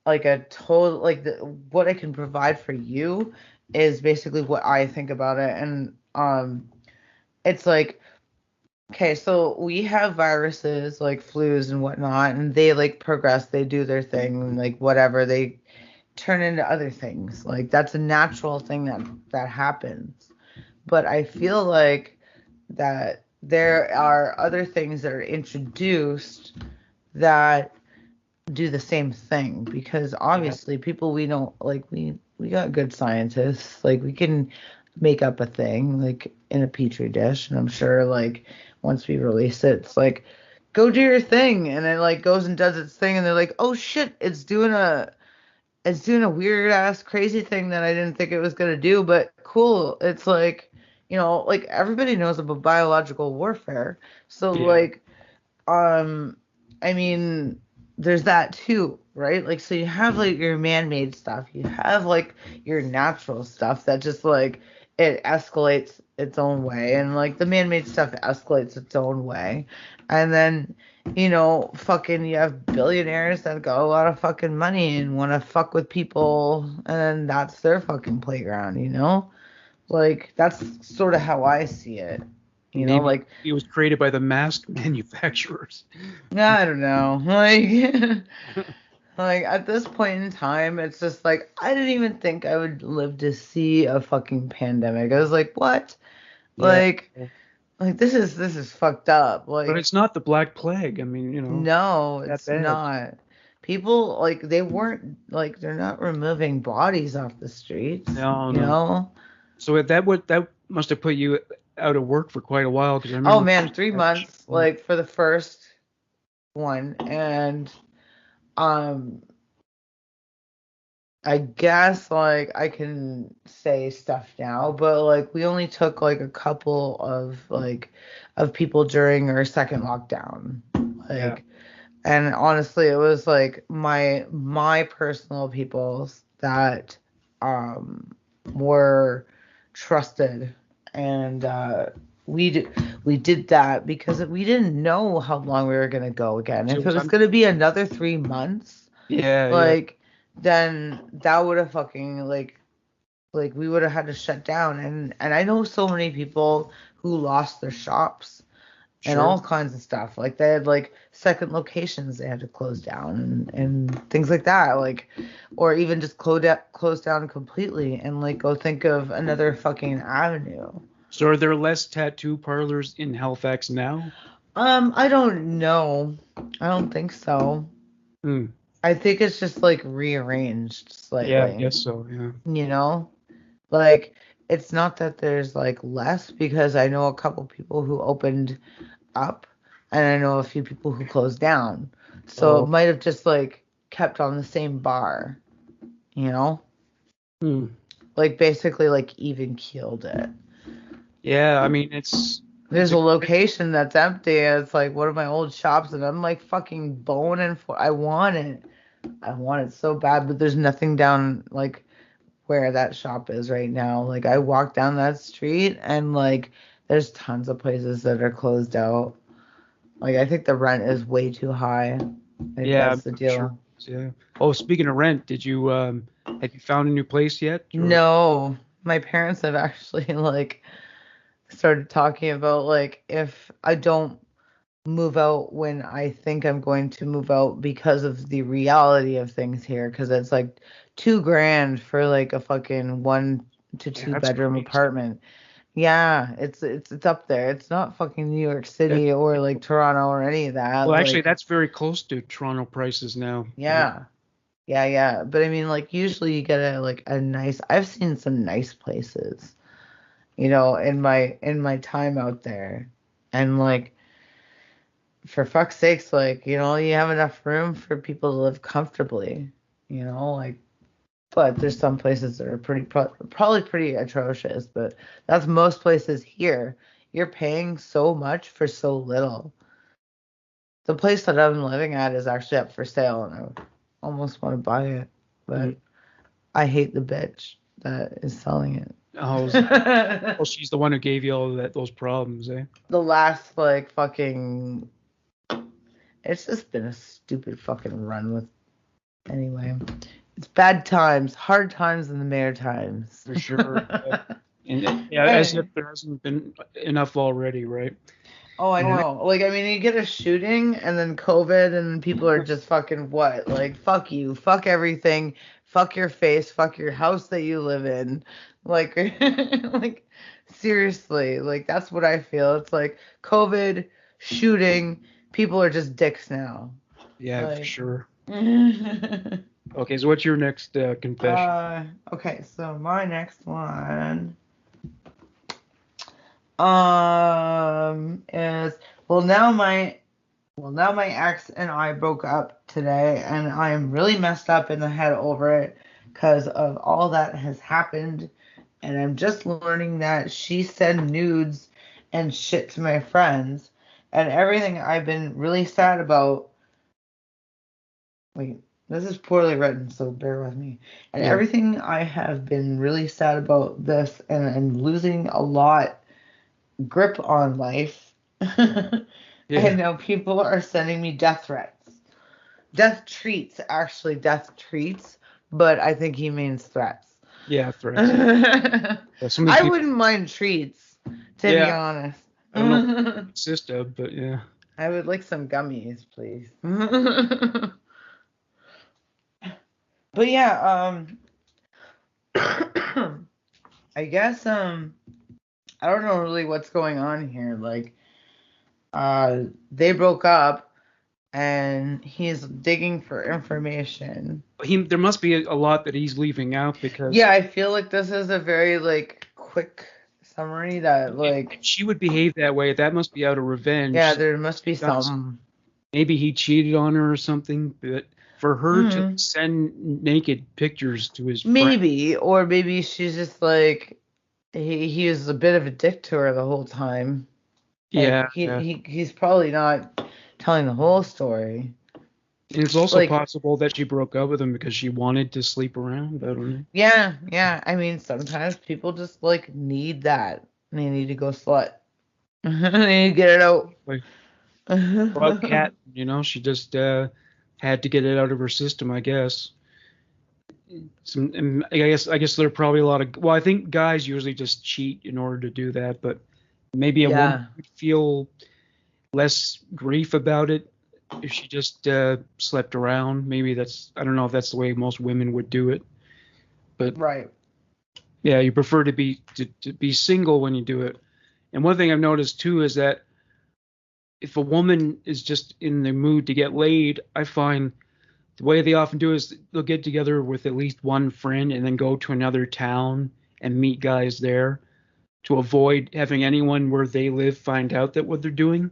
like a total like what I can provide for you is basically what I think about it. And it's like, okay, so we have viruses like flus and whatnot, and they like progress, they do their thing, and like whatever, they turn into other things. Like that's a natural thing that happens. But I feel like that there are other things that are introduced that do the same thing, because Yeah. obviously people we don't like, we got good scientists, like we can make up a thing like in a petri dish, and I'm sure like once we release it, it's like go do your thing, and it like goes and does its thing, and they're like, oh shit, it's doing a weird ass crazy thing that I didn't think it was gonna do, but cool. It's like, like everybody knows about biological warfare. So Yeah. like, um, I mean, there's that too, right? Like, so you have like your man-made stuff, you have like your natural stuff that just like it escalates its own way, and like the man-made stuff escalates its own way, and then fucking you have billionaires that got a lot of fucking money and want to fuck with people, and that's their fucking playground. Like that's sort of how I see it. Maybe Like it was created by the mask manufacturers. I don't know. Like at this point in time, it's just like I didn't even think I would live to see a fucking pandemic. I was like, what? Yeah. Like like this is fucked up. But Like it's not the Black Plague. I mean, no, that it's bad. not. people like they weren't like they're not removing bodies off the streets, No, you no. know? So that must have put you out of work for quite a while because I Oh remember. man, 3 months like for the first one, and um I guess like I can say stuff now, but like we only took like a couple of people during our second lockdown. Yeah, Like, and honestly it was like my personal peoples that um were trusted, and we did that because we didn't know how long we were gonna go again. so If it it was was gonna be another 3 months, yeah, yeah. like then that would have fucking like we would have had to shut down, and I know so many people who lost their shops and Sure. all kinds of stuff. Like they had like second locations they had to close down and things like that. Like or even just close down completely and like go think of another fucking avenue. So are there less tattoo parlors in Halifax now? I don't know. I don't think so. Hmm. I think it's just like rearranged Yeah, I slightly, guess so. Yeah. you know? Like, it's not that there's like less because I know a couple people who opened up and I know a few people who closed down. So it Oh. might have just like kept on the same bar, you know? Hmm. Like basically like even keeled it. Yeah, I mean it's There's a a location that's empty. And it's like one of my old shops and I'm like fucking boning for I want it. I want it so bad, but there's nothing down like where that shop is right now. Like I walk down that street and like there's tons of places that are closed out. Like I think the rent is way too high. I think yeah, that's I'm the sure. deal. Yeah. Oh, speaking of rent, did you have you found a new place yet? Or No, my parents have actually like started talking about like if I don't move out when I think I'm going to move out because of the reality of things here, because it's like 2 grand for like a fucking 1 to yeah, two that's bedroom crazy. apartment. Yeah, it's up there. It's not fucking New York That, City or like Toronto or any of that. well, actually, Like, that's very close to Toronto prices now. Yeah. yeah, yeah. But I mean, like usually you get a like a nice. I've seen some nice places, in my time out there, and like for fuck's sakes, like you have enough room for people to live comfortably, like. But there's some places that are probably pretty atrocious, but that's most places here. You're paying so much for so little. The place that I'm living at is actually up for sale, and I almost want to buy it, Mm. but I hate the bitch that is selling it. Oh, well, she's the one who gave you all those problems, eh? The last like fucking, it's just been a stupid fucking run with. Anyway, it's bad times, hard times, and the mayor times. For sure. Yeah. And yeah, as if Hey. there hasn't been enough already, right? Oh, I Oh, know. Like, I mean, you get a shooting and then COVID, and then people are just fucking what? Like, fuck you, fuck everything, fuck your face, fuck your house that you live in. Like, like, seriously, like, that's what I feel. It's like COVID, shooting, people are just dicks now. yeah, for Like, sure. Okay, so what's your next confession? okay, so my next one. Is now my ex and I broke up today, and I am really messed up in the head over it because of all that has happened, and I'm just learning that she sent nudes and shit to my friends, and everything I've been really sad about. Wait, this is poorly written, so bear with me. And Yeah, everything I have been really sad about this, and I'm losing a lot grip on life. And yeah, now people are sending me death threats. Death treats, actually, death treats, but I think he means threats. yeah. Threats. I Yeah, some of these people. wouldn't mind treats, to be Yeah, honest. I don't know what I it consists of, but yeah. would like some gummies, please. But yeah, I guess I don't know really what's going on here. Like, they broke up and he's digging for information. There must be a lot that he's leaving out because Yeah, I feel like this is a very like quick summary that if like she would behave that way, that must be out of yeah, revenge. there must be She's done some. maybe he cheated on her or something, but for her to Mm, send naked pictures to his friend, maybe, or maybe she's just like he was a bit of a dick to her the whole time. Like yeah, yeah. he's probably not telling the whole story. And it's also Like possible that she broke up with him because she wanted to sleep around. I don't know. yeah, yeah. I mean, sometimes people just like need that. They need to go slut. They need to get it out. Like about Cat, she just had to get it out of her system, I guess. And I guess there are probably a lot of. Well, I think guys usually just cheat in order to do that, but maybe a woman Yeah. would feel less grief about it if she just slept around. Maybe I don't know if that's the way most women would do it, but Right. yeah, you prefer to be single when you do it. And one thing I've noticed too is that if a woman is just in the mood to get laid, I find the way they often do is they'll get together with at least one friend and then go to another town and meet guys there to avoid having anyone where they live find out that what they're doing.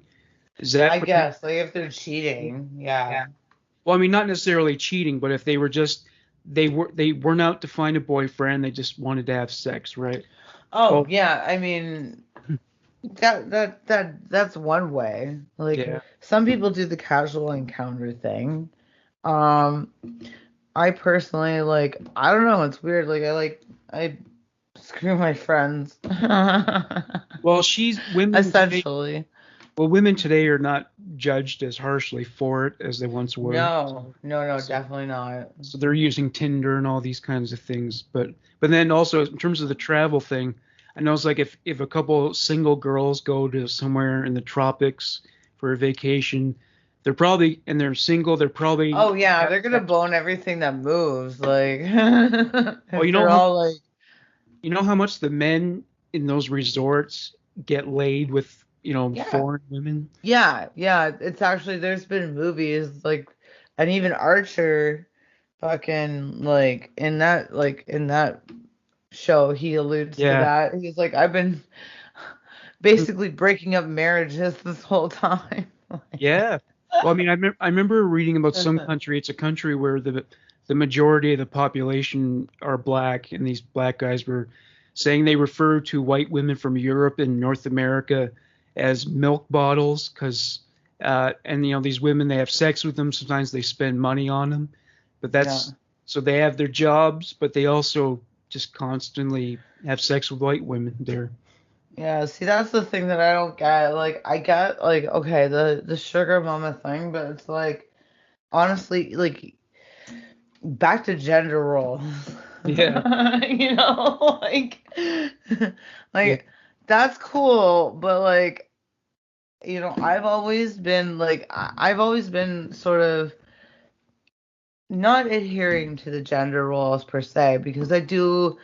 Is that I protect? guess like if they're cheating, yeah. Well, I mean, not necessarily cheating, but if they weren't out to find a boyfriend, they just wanted to have sex, right? Oh Oh, yeah, I mean that's one way. Like yeah, some people do the casual encounter thing. Um, I personally like I don't know, it's weird. I screw my friends. well, she's women today. Essentially. Well, women today are not judged as harshly for it as they once were. No, no, no, So, definitely not. so they're using Tinder and all these kinds of things. But then also in terms of the travel thing, I know it's like if a couple single girls go to somewhere in the tropics for a vacation, they're single, they're probably Oh yeah, have they're gonna sex. bone everything that moves. Like Well, if they're all like you know how much the men in those resorts get laid with, yeah. foreign women? Yeah, yeah. It's actually there's been movies like and even Archer fucking like in that show he alludes to Yeah. that. He's like, I've been basically breaking up marriages this whole time. Yeah. Well, I mean, I remember reading about some country. It's a country where the majority of the population are black, and these black guys were saying they refer to white women from Europe and North America as milk bottles because and these women, they have sex with them. Sometimes they spend money on them, but Yeah. that's so they have their jobs, but they also just constantly have sex with white women there. Yeah, see that's the thing that I don't get. Like I get like okay, the sugar mama thing, but it's like honestly like back to gender roles. Yeah. You know, Yeah. like that's cool, but like I've always been like I've always been sort of not adhering to the gender roles per se because I do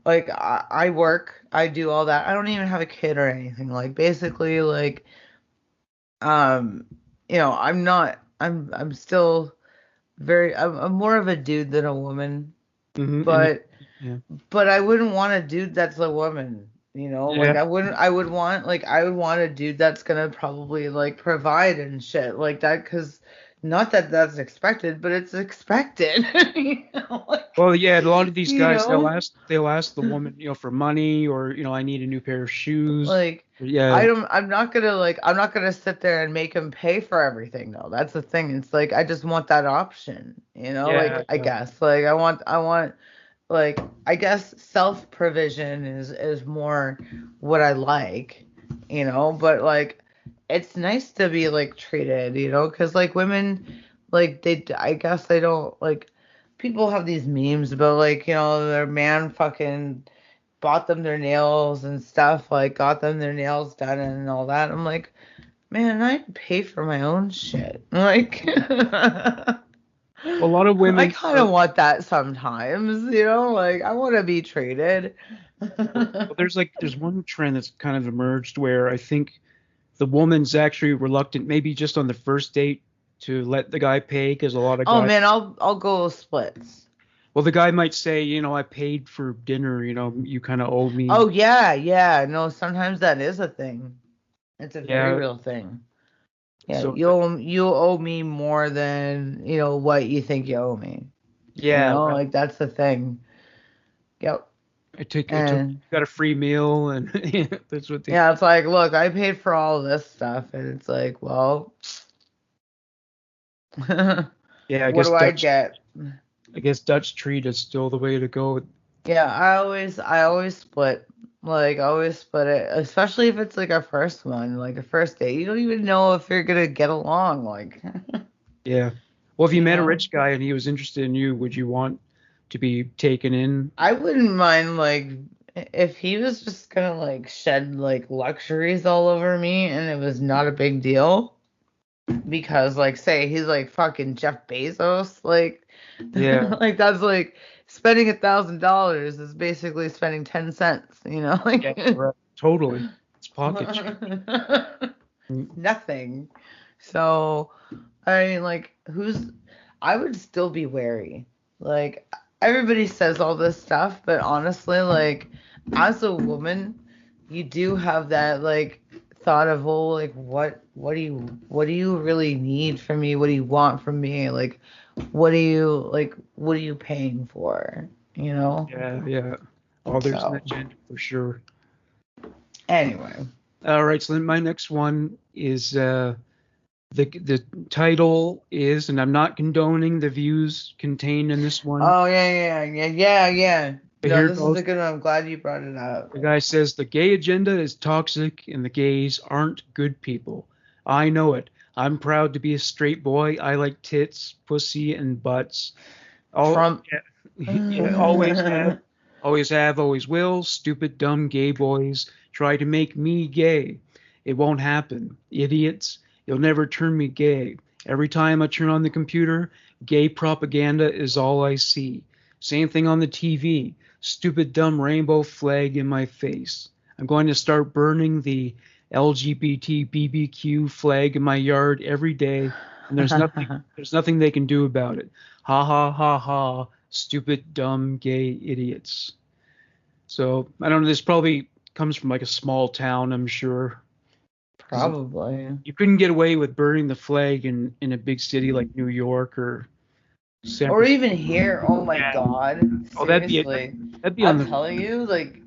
like I work, I do all that. I don't even have a kid or anything. Like basically like um I'm not I'm still I'm more of a dude than a woman, And but yeah. I wouldn't want a dude that's a woman. Like Yeah. I would want a dude that's gonna probably like provide and shit like that, because not that that's expected, but it's expected. Well, yeah, a lot of these You guys know, they'll ask the woman, for money or I need a new pair of shoes. like Yeah, I'm not gonna sit there and make him pay for everything though. That's the thing. It's like I just want that option, yeah, like I yeah. guess like I want like I guess self provision is more what I like, but like it's nice to be like treated, because like women like I guess they don't like people have these memes about like, their man fucking bought them their nails and stuff, like got them their nails done and all that. I'm like, man, I pay for my own shit. Like Well, a lot of I women kind are. of want that sometimes, like I want to be treated. Well, there's one trend that's kind of emerged where I think the woman's actually reluctant, maybe just on the first date, to let the guy pay because a lot of Oh guys. man, I'll go splits. Well, the guy might say, I paid for dinner. You kind of owe me. Oh yeah, yeah. No, sometimes that is a thing. It's a very Yeah. real thing. Yeah, So you owe me more than, what you think you owe me. yeah, well, Like that's the thing. Yep. I took And got a free meal and that's what they. yeah, it's like, look, I paid for all this stuff, and it's like, well, Yeah, what do I get? I guess Dutch treat is still the way to go. Yeah, I always split. Like, I always split it, especially if it's like a first one, like a first date. You don't even know if you're gonna get along, like, Yeah. Well, if you you met a know. rich guy and he was interested in you, would you want to be taken in? I wouldn't mind like if he was just gonna like shed like luxuries all over me and it was not a big deal because like say he's like fucking Jeff Bezos like Yeah. like that's like spending $1,000 is basically spending 10 cents, Yeah, like right. Totally. It's pocket change. Mm. nothing. So I mean, like, I would still be wary. Like, everybody says all this stuff, but honestly, like, as a woman, you do have that, like, thought of, oh, like, what do you really need from me? What do you want from me? Like, what are you paying for? You know? Yeah, yeah. Oh, there's an So, agenda for sure. anyway. All right, so then my next one is the title is, and I'm not condoning the views contained in this one. Oh, yeah, yeah, yeah, yeah, yeah. But No, here it this is goes. a good one. I'm glad you brought it up. The guy says the gay agenda is toxic and the gays aren't good people. I know it. I'm proud to be a straight boy. I like tits, pussy, and butts. All Trump. yeah, yeah, always have, always will. Stupid, dumb gay boys try to make me gay. It won't happen. Idiots. You'll never turn me gay. Every time I turn on the computer, gay propaganda is all I see. Same thing on the TV. Stupid, dumb rainbow flag in my face. I'm going to start burning the LGBT BBQ flag in my yard every day, and there's nothing they can do about it. Ha ha ha ha, stupid, dumb, gay idiots. So I don't know. This probably comes from like a small town, I'm sure, because Probably. you couldn't get away with burning the flag in a big city like New York or San Or Francisco. even here, oh my Yeah. God. Oh, that'd be Seriously. that'd be on I'm the telling you, like, be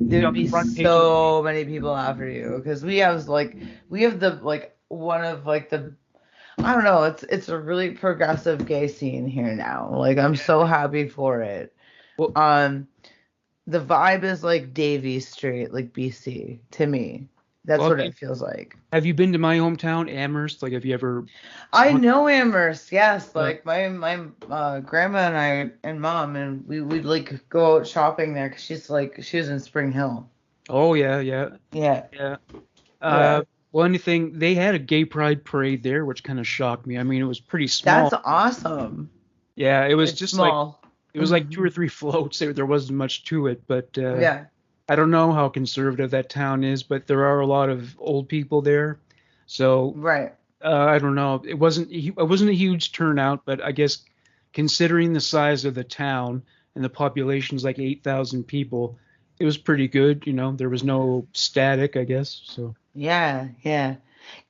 there'd on the be front page of the paper. so many people after you. Because we have the, like, one of, like, the, I don't know, it's a really progressive gay scene here now. Like, I'm so happy for it. Well, Um, the vibe is like Davie Street, like BC, to me. That's well, what it feels like. have you been to my hometown, Amherst? Like, have you ever? I know Amherst, yes. Uh, Like my grandma and I and mom and we'd like go out shopping there because she was in Spring Hill. oh yeah, yeah, Yeah, yeah. yeah. Well, anything they had a gay pride parade there, which kind of shocked me. I mean, it was pretty That's small. awesome. Yeah, it was It's just like small. it was like two or three floats. There wasn't much to it, but Yeah, I don't know how conservative that town is, but there are a lot of old people there. So right. I don't know. It wasn't a huge turnout, but I guess considering the size of the town and the population's like 8,000 people, it was pretty good. There was no static, I guess. So Yeah, yeah.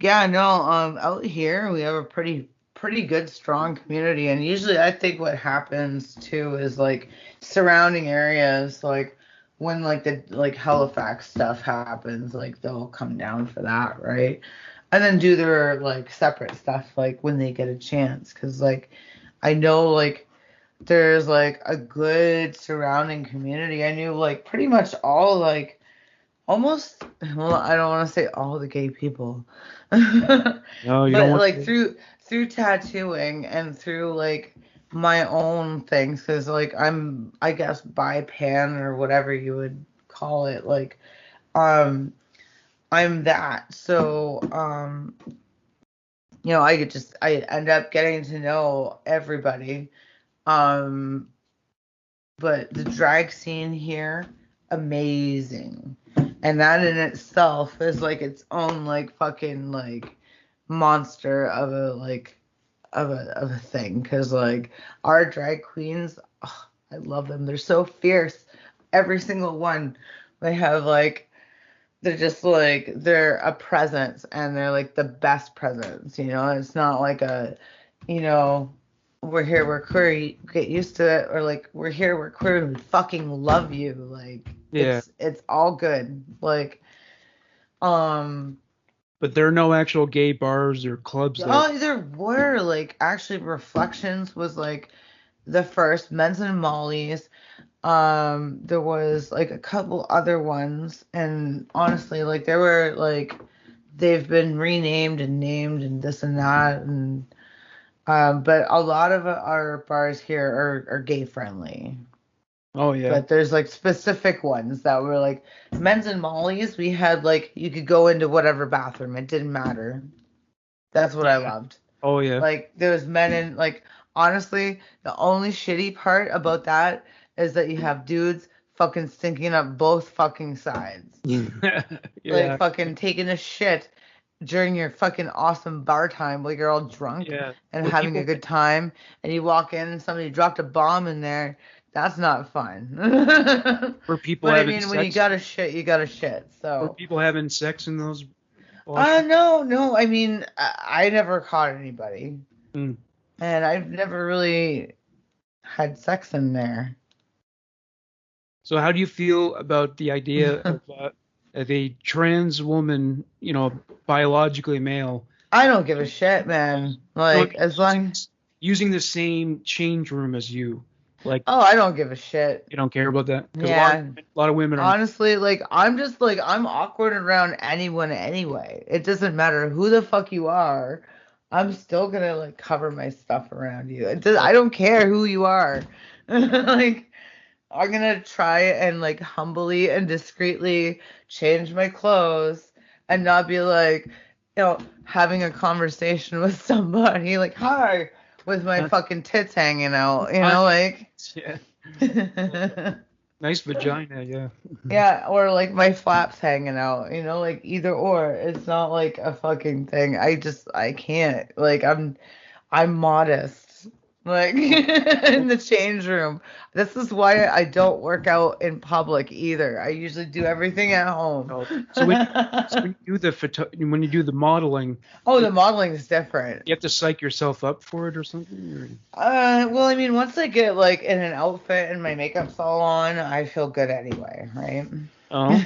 Yeah, no, out here we have a pretty good strong community and usually I think what happens too is like surrounding areas like when like the like Halifax stuff happens, like they'll come down for that, right? And then do their like separate stuff like when they get a chance 'cause like I know like there's like a good surrounding community. I knew like pretty much all like almost, well, I don't want to say all the gay people, but no, you don't want like to. through tattooing and through like my own things, because like I guess bi-pan or whatever you would call it, like um I'm that. So I end up getting to know everybody. Um, but the drag scene here, amazing. And that in itself is like its own like fucking like monster of a like of a thing, because like our drag queens, oh, I love them. They're so fierce. Every single one. They have like they're just like they're a presence, and they're like the best presence, you know. It's not like a, you know, we're here, we're queer, get used to it, or like we're here, we're queer, we fucking love you. Like Yeah. it's all good. Like um But there are no actual gay bars or clubs there. oh, there were like actually Reflections was like the first Men's and Molly's. There was like a couple other ones, and honestly, like there were like they've been renamed and named and this and that, and but a lot of our bars here are gay friendly. Oh yeah. But there's like specific ones that were like Men's and Molly's. We had like you could go into whatever bathroom, it didn't matter. That's what I Yeah. loved. Oh yeah. Like there was men in like honestly, the only shitty part about that is that you have dudes fucking stinking up both fucking sides. Like Yeah. fucking taking a shit during your fucking awesome bar time while you're all drunk Yeah. and Where having a people good time, and you walk in and somebody dropped a bomb in there. That's not fun. where people But I having mean, when you sex gotta shit, you gotta shit. where So, people having sex in those washrooms. no, no. I mean, I never caught anybody, Mm. and I've never really had sex in there. So how do you feel about the idea of a trans woman, biologically male, I don't give a shit, man. no, I Like, mean, as long, using the same change room as you? Like, oh, I don't give a shit. you don't care about that? Because Yeah. a lot of women are. Honestly, like, I'm just like, I'm awkward around anyone anyway. It doesn't matter who the fuck you are. I'm still gonna, like, cover my stuff around you. I don't care who you are. Like, I'm gonna try and, like, humbly and discreetly change my clothes and not be like, having a conversation with somebody, like, hi, with my That's, fucking tits hanging out, I- like. yeah. Nice vagina, yeah. Yeah, or like my flaps hanging out, like either or. It's not like a fucking thing. I can't. Like I'm modest. Like in the change room. This is why I don't work out in public either. I usually do everything at home. Oh, so when you do when you do the modeling, Oh, you the modeling is different. have to psych yourself up for it or something? Well, I mean, once I get like in an outfit and my makeup's all on, I feel good anyway, right? Oh,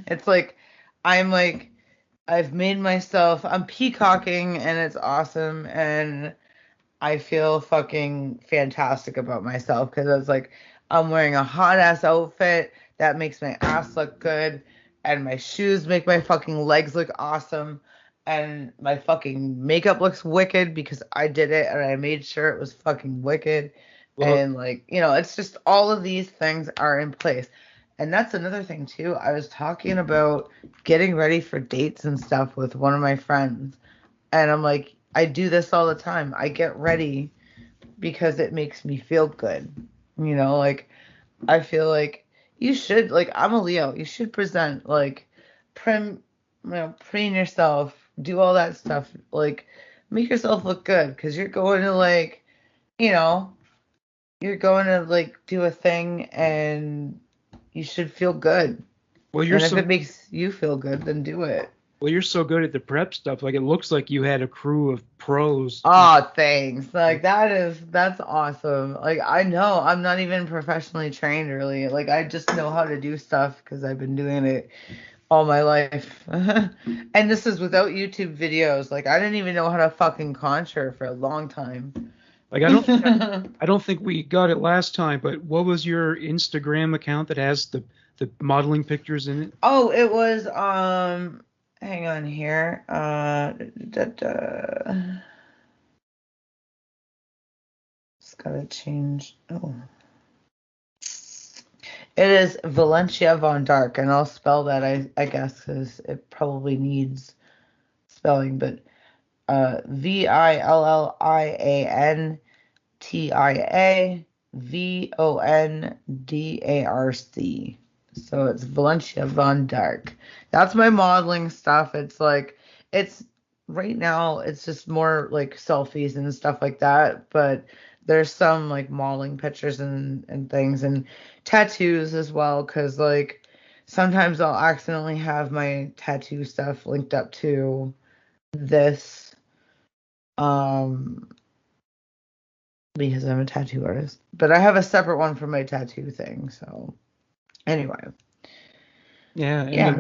It's like I've made myself, I'm peacocking and it's awesome, and I feel fucking fantastic about myself because it's like I'm wearing a hot ass outfit that makes my ass look good, and my shoes make my fucking legs look awesome, and my fucking makeup looks wicked because I did it and I made sure it was fucking wicked. well, And like, it's just all of these things are in place. And that's another thing too. I was talking about getting ready for dates and stuff with one of my friends. And I'm like, I do this all the time. I get ready because it makes me feel good. Like I feel like you should, like, I'm a Leo. You should present like preen yourself, do all that stuff, like make yourself look good because you're going to like, you know, you're going to like do a thing, and you should feel good. well, you're And if so it makes you feel good, then do it. well, you're so good at the prep stuff. Like it looks like you had a crew of pros. Oh, thanks. Like that's awesome. Like I know I'm not even professionally trained really. Like I just know how to do stuff because I've been doing it all my life. And this is without YouTube videos. Like I didn't even know how to fucking conjure for a long time. Like I don't think we got it last time, but what was your Instagram account that has the modeling pictures in it? Oh, it was hang on here. It's gotta change. Oh. It is Valencia Von Dark, and I'll spell that, I guess, because it probably needs spelling, but VILLIANTIAVONDARC. So it's Valencia Von Dark. That's my modeling stuff. It's like it's right now it's just more like selfies and stuff like that, but there's some like modeling pictures and things and tattoos as well, because like sometimes I'll accidentally have my tattoo stuff linked up to this um because I'm a tattoo artist. But I have a separate one for my tattoo thing, so anyway. Yeah, Yeah.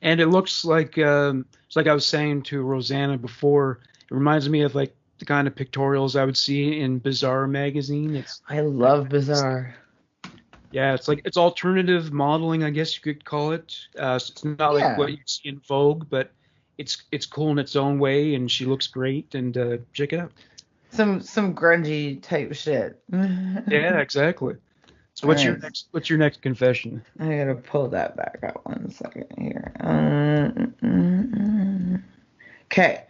and it looks like it's like I was saying to Rosanna before. It reminds me of like the kind of pictorials I would see in Bizarre magazine. It's I that love kind of stuff. Bizarre. Yeah, it's like it's alternative modeling, I guess you could call it. So it's not like what Yeah. you see in Vogue, but it's cool in its own way, and she looks great. And check it out. Some grungy type shit. Yeah, exactly. So All right. what's your next confession? I gotta pull that back out 1 second here. Okay.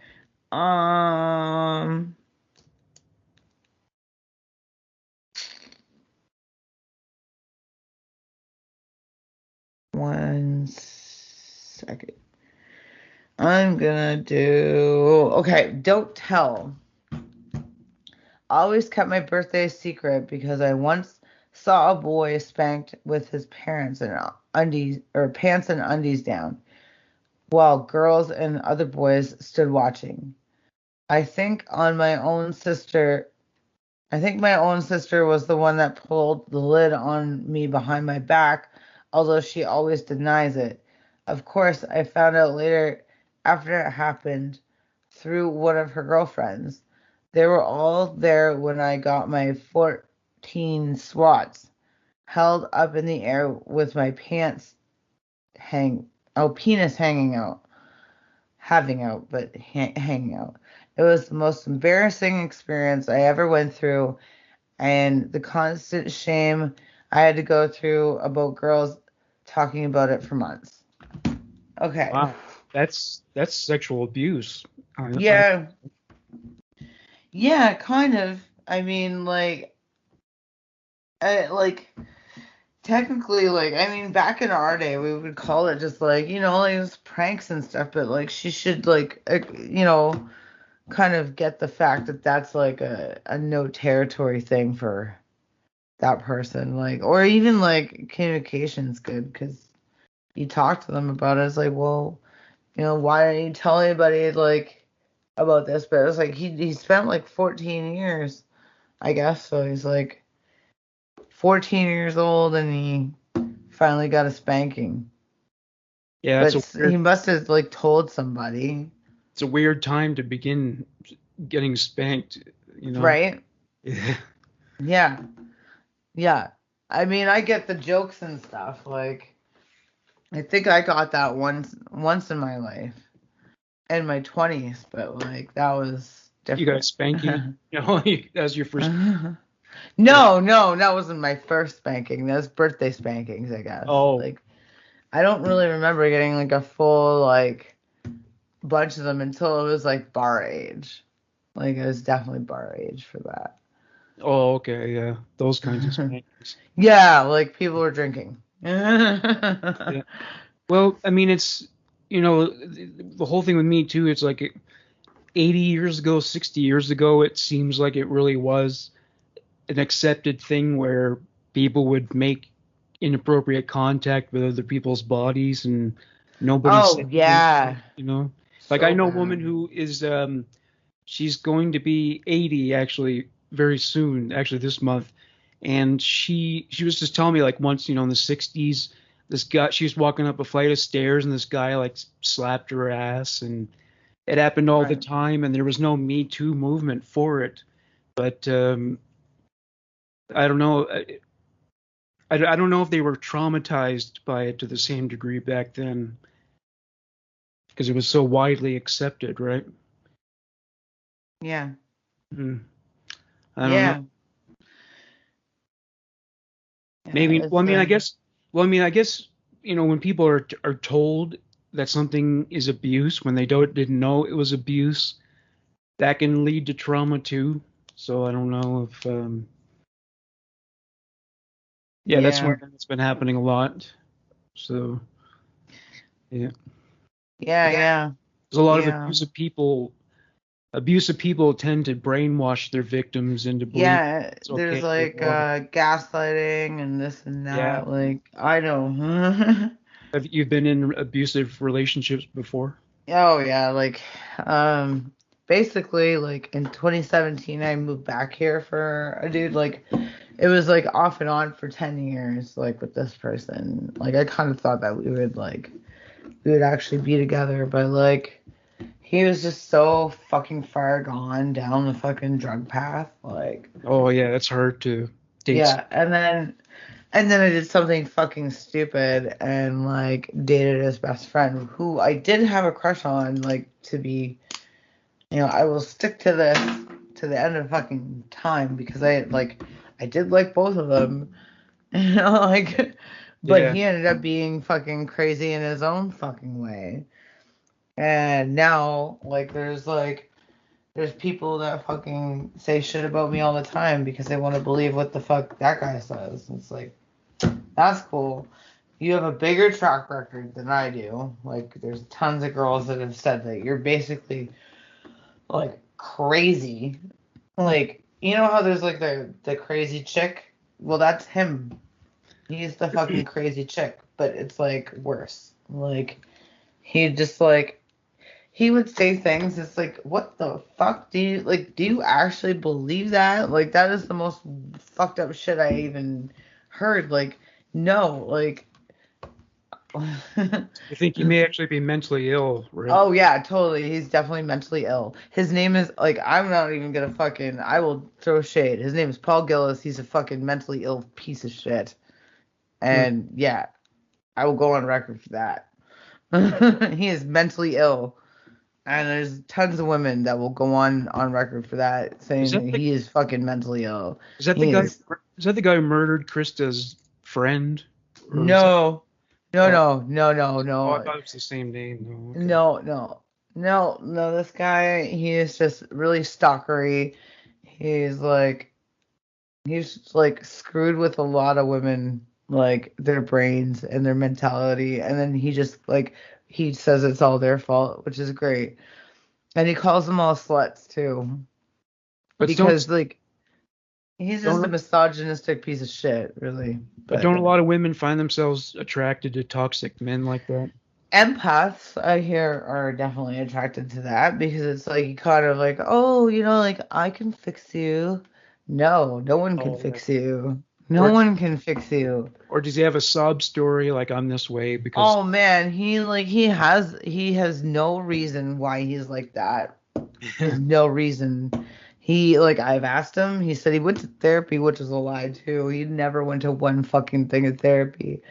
Um, 1 second. I'm gonna do. Okay. Don't tell. Always kept my birthday a secret because I once saw a boy spanked with his parents and undies or pants and undies down, while girls and other boys stood watching. I think on my own sister I think my own sister was the one that pulled the lid on me behind my back, although she always denies it. Of course, I found out later after it happened through one of her girlfriends. They were all there when I got my 14 swats, held up in the air with my pants penis hanging out, having out, but hanging out. It was the most embarrassing experience I ever went through, and the constant shame I had to go through about girls talking about it for months. Okay. Wow, that's sexual abuse. I Yeah. Yeah, kind of. I mean, like technically, like I mean, back in our day, we would call it just like like it was pranks and stuff. But like, she should like, kind of get the fact that that's like a no territory thing for that person, like, or even like communication's good because you talk to them about it. It's like, well, why didn't you tell anybody like about this? But it's like he spent like 14 years, I guess. So he's like 14 years old and he finally got a spanking. Yeah, But he must have like told somebody, it's a weird time to begin getting spanked, you know. right? Yeah. Yeah, yeah. I mean, I get the jokes and stuff. Like, I think I got that once in my life, in my 20s, but like that was You got a different. spanking, that was your first. Yeah. No, no, that wasn't my first spanking. That was birthday spankings, I guess. Oh, Like, I don't really remember getting like a full like bunch of them until it was like bar age. Like, it was definitely bar age for that. oh, okay, yeah, those kinds of spankings. Yeah, like people were drinking. Yeah. Well, I mean, it's the whole thing with me too. It's like 80 years ago, 60 years ago, it seems like it really was an accepted thing where people would make inappropriate contact with other people's bodies and nobody Oh, said yeah. anything. Like I So know a woman bad. who is she's going to be 80 actually very soon, actually this month. And she was just telling me like once, in the 60s, this guy she was walking up a flight of stairs and this guy like slapped her ass and it happened all the Right. time and there was no Me Too movement for it. But I don't know. I don't know if they were traumatized by it to the same degree back then because it was so widely accepted, right? Yeah. Hmm. I don't know. Yeah. Yeah. Maybe. Well, It's I guess when people are told that something is abuse when they didn't know it was abuse, that can lead to trauma too. So I don't know if yeah, that's yeah. where it's been happening a lot. So yeah, Yeah. there's Yeah. a lot of Yeah. abusive people abusive people tend to brainwash their victims into believing Yeah, it's there's okay to like ignore them. gaslighting and this and Yeah. that. Like, I know. Have you been in abusive relationships before? Oh yeah, like um basically like in 2017 I moved back here for a dude. Like it was like off and on for 10 years like with this person. Like I kind of thought that we would actually be together, but like he was just so fucking far gone down the fucking drug path. Like Oh yeah, it's hard to date. yeah, and then I did something fucking stupid and like dated his best friend who I did have a crush on, like to be, I will stick to this to the end of fucking time because I did like both of them, like, but Yeah. he ended up being fucking crazy in his own fucking way. And now there's people that fucking say shit about me all the time because they want to believe what the fuck that guy says. It's like, that's cool. You have a bigger track record than I do. Like, there's tons of girls that have said that you're basically like crazy. Like, you know how there's like the crazy chick? Well, that's him. He's the fucking crazy chick, but it's like worse. Like, he just like he would say things. It's like, what the fuck do you actually believe that? Like, that is the most fucked up shit I even heard. Like, no, like. You think you may actually be mentally ill, right? Oh yeah, totally. He's definitely mentally ill. His name is like I'm not even gonna fucking I will throw shade. His name is Paul Gillis. He's a fucking mentally ill piece of shit. Hmm. And yeah, I will go on record for that. He is mentally ill. And there's tons of women that will go on record for that, Is saying that that the he is fucking mentally ill. is that the He guy is is that the guy who murdered Krista's friend? Or is that no, no, oh, no, no, no, oh I no. thought it was the same name. No, okay. No, no, no, no. This guy, he is just really stalkery. He's like, he's like screwed with a lot of women, like their brains and their mentality. And then he just like, he says it's all their fault, which is great. And he calls them all sluts too, But because like, he's just a don't misogynistic piece of shit, really. but But don't a lot of women find themselves attracted to toxic men like that? empaths, I hear, are definitely attracted to that because it's like you kind of like, oh, like I can fix you. No, no one can Oh yeah. fix you. No Or one can fix you. or does he have a sob story like I'm this way because Oh man, he has no reason why he's like that. He has no reason. He like I've asked him. He said he went to therapy, which is a lie too. He never went to one fucking thing of therapy.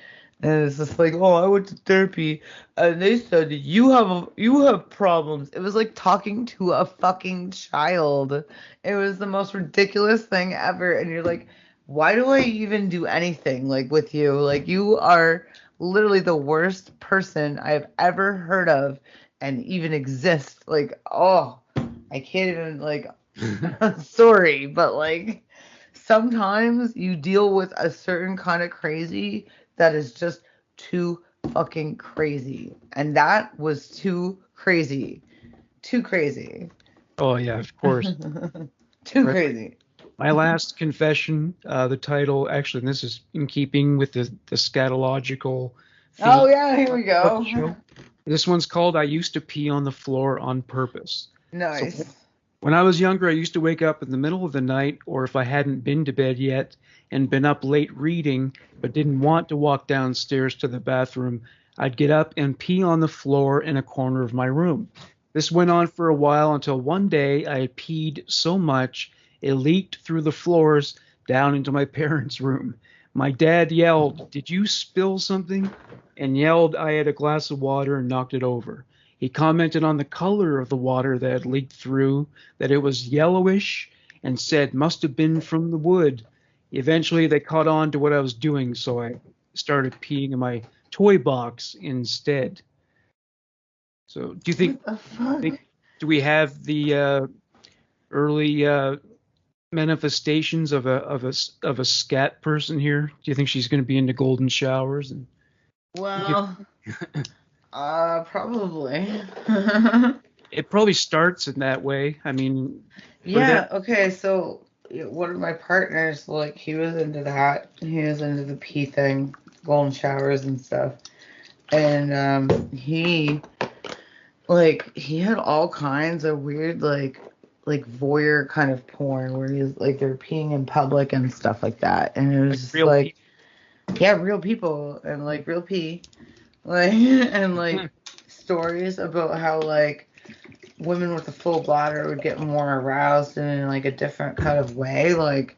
And it's just like, oh, I went to therapy, and they said you have problems. It was like talking to a fucking child. It was the most ridiculous thing ever. And you're like, why do I even do anything like with you? Like you are literally the worst person I've ever heard of, and even exist. Like, oh, I can't even like. Sorry, but like sometimes you deal with a certain kind of crazy that is just too fucking crazy. And that was too crazy. Too crazy. oh yeah, of course. Too Right. crazy. My last confession, the title, actually, and this is in keeping with the scatological theme Oh yeah, here we of the go. show. This one's called I Used to Pee on the Floor on Purpose. So Nice. when I was younger, I used to wake up in the middle of the night, or if I hadn't been to bed yet and been up late reading, but didn't want to walk downstairs to the bathroom, I'd get up and pee on the floor in a corner of my room. This went on for a while until one day I had peed so much it leaked through the floors down into my parents' room. My dad yelled, "Did you spill something?" and yelled I had a glass of water and knocked it over. He commented on the color of the water that had leaked through, that it was yellowish, and said must have been from the wood. Eventually, they caught on to what I was doing, so I started peeing in my toy box instead. So, do you What the fuck? think do we have the early manifestations of a scat person here? Do you think she's going to be into golden showers and Well, probably. It probably starts in that way. I mean, for them. Yeah, okay, so one of my partners, like, he was into that. He was into the pee thing, golden showers and stuff. And he had all kinds of weird, like voyeur kind of porn where he's like they're peeing in public and stuff like that. And it Like was just real like, people. yeah, real people and like real pee. Like and Hmm. like stories about how like women with a full bladder would get more aroused in like a different kind of way. Like,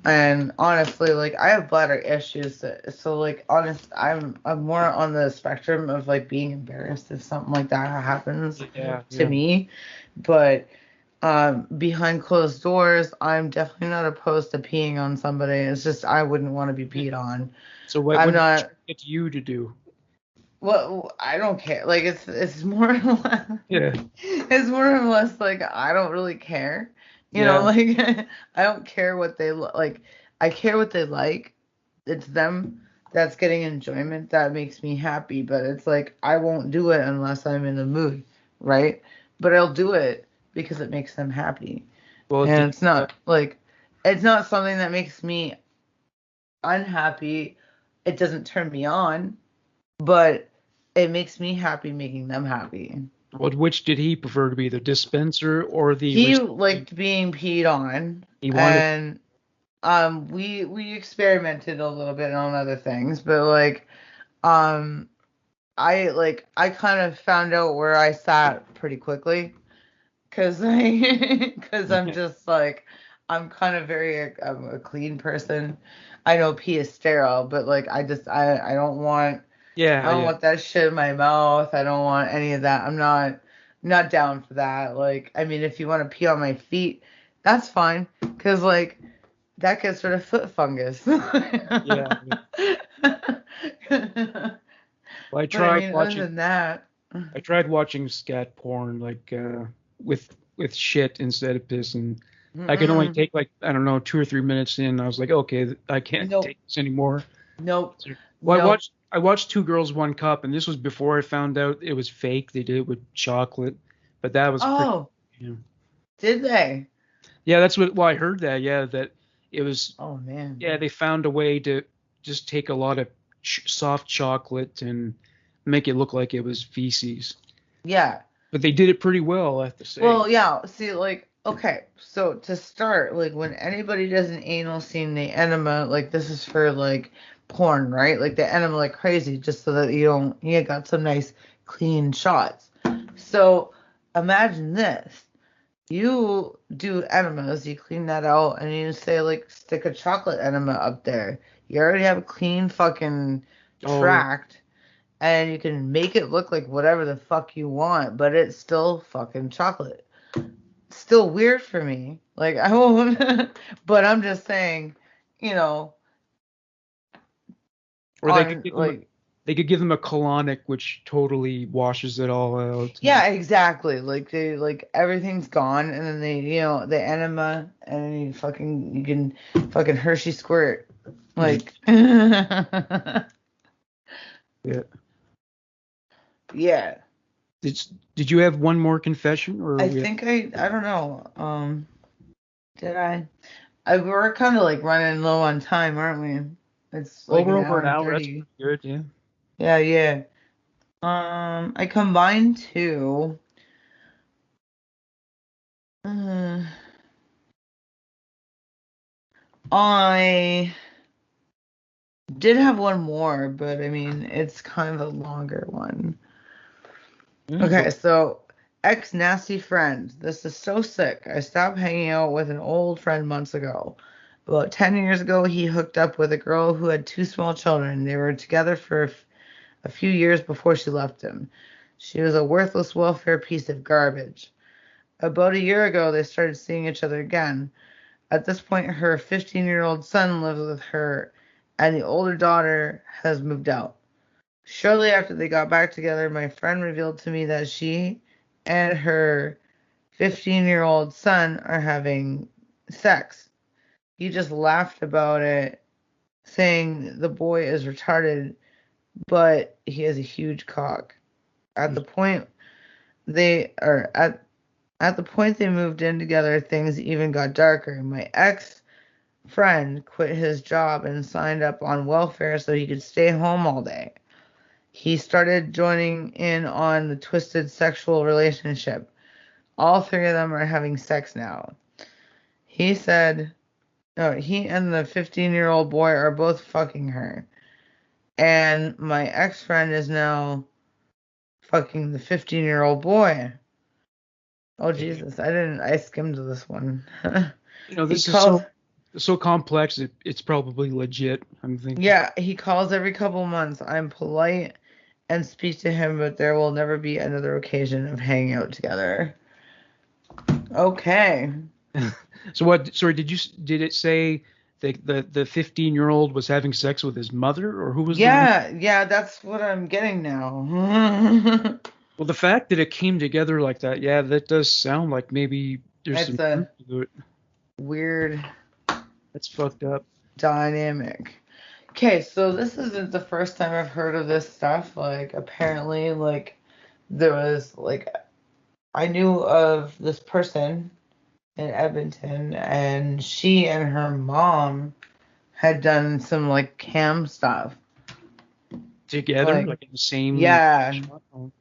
and honestly, like I have bladder issues, so like I'm more on the spectrum of like being embarrassed if something like that happens Yeah, to yeah. me. But behind closed doors, I'm definitely not opposed to peeing on somebody. It's just I wouldn't want to be peed on. So I'm what did not. you get you to do? Well, I don't care. Like it's more or less, Yeah, it's more or less like I don't really care. You know, yeah. like I don't care what they like. I care what they like. It's them that's getting enjoyment that makes me happy. But it's like I won't do it unless I'm in the mood, right? But I'll do it because it makes them happy. Well, And it's not something that makes me unhappy. It doesn't turn me on, but it makes me happy making them happy. which did he prefer to be, the dispenser or the He recipient? liked being peed on, He wanted. and we experimented a little bit on other things, but um I kind of found out where I sat pretty quickly because because I'm just like I'm kind of I'm a clean person. I know pee is sterile, but like I don't want I Yeah, don't yeah. want that shit in my mouth. I don't want any of that. I'm not down for that. Like, I mean, if you want to pee on my feet, that's fine. Cause like that gets rid of foot fungus. Yeah, yeah. Well, But I mean, other than that, I tried watching scat porn like with shit instead of piss, and I could only mm-mm, take like, I don't know, 2 or 3 minutes in. I was like, okay, I can't nope, take this anymore. nope, So, well, nope. I watched Two Girls One Cup, and this was before I found out it was fake. They did it with chocolate, but that was pretty. Oh, Yeah, did they? yeah, that's what. Well, I heard that. Yeah, that it was. Oh man. Yeah, they found a way to just take a lot of soft chocolate and make it look like it was feces. Yeah. But they did it pretty well, I have to say. Well, yeah. See, like, okay, so to start, like, when anybody does an anal scene, they enema, like, this is for like porn, right? Like, they enema like crazy, just so that you got some nice clean shots. So imagine this: you do enemas, you clean that out, and you say like stick a chocolate enema up there. You already have a clean fucking Oh yeah. tract and you can make it look like whatever the fuck you want, but it's still fucking chocolate. Still weird for me. Like I won't, but I'm just saying, you know, Or on like they could give them a colonic which totally washes it all out. yeah, exactly. Like they like everything's gone, and then the enema, and then you can fucking Hershey squirt. Like Yeah. yeah. Did did you have one more confession or I we think I don't know. Did we're kind of like running low on time, aren't we? It's well, like we're an over hour an and hour. That's 30. pretty good, yeah. Yeah, yeah. I combined two. Uh, I did have one more, but I mean, it's kind of a longer one. Yeah, Okay, so ex nasty friend. This is so sick. I stopped hanging out with an old friend months ago. About 10 years ago, he hooked up with a girl who had two small children. They were together for a few years before she left him. She was a worthless welfare piece of garbage. About a year ago, they started seeing each other again. At this point, her 15-year-old son lives with her, and the older daughter has moved out. Shortly after they got back together, my friend revealed to me that she and her 15-year-old son are having sex. He just laughed about it, saying the boy is retarded, but he has a huge cock. At the point they are at the point they moved in together, things even got darker. My ex-friend quit his job and signed up on welfare so he could stay home all day. He started joining in on the twisted sexual relationship. All three of them are having sex now. He said, no, he and the 15-year-old boy are both fucking her. And my ex-friend is now fucking the 15-year-old boy. Oh Jesus, I skimmed this one. He This is calls, so complex. It's probably legit. I'm thinking. yeah, he calls every couple months. I'm polite and speak to him, but there will never be another occasion of hanging out together. Okay. So what? Sorry, did it say the 15-year-old was having sex with his mother, or who was the one? Yeah, that's what I'm getting now. Well, the fact that it came together like that, yeah, that does sound like maybe there's It's some truth a to it. weird That's fucked up. dynamic. Okay, so this isn't the first time I've heard of this stuff. Like, apparently, like, there was, like, I knew of this person in Edmonton, and she and her mom had done some, like, cam stuff. Together, Like, like in the same yeah, shot. Oh.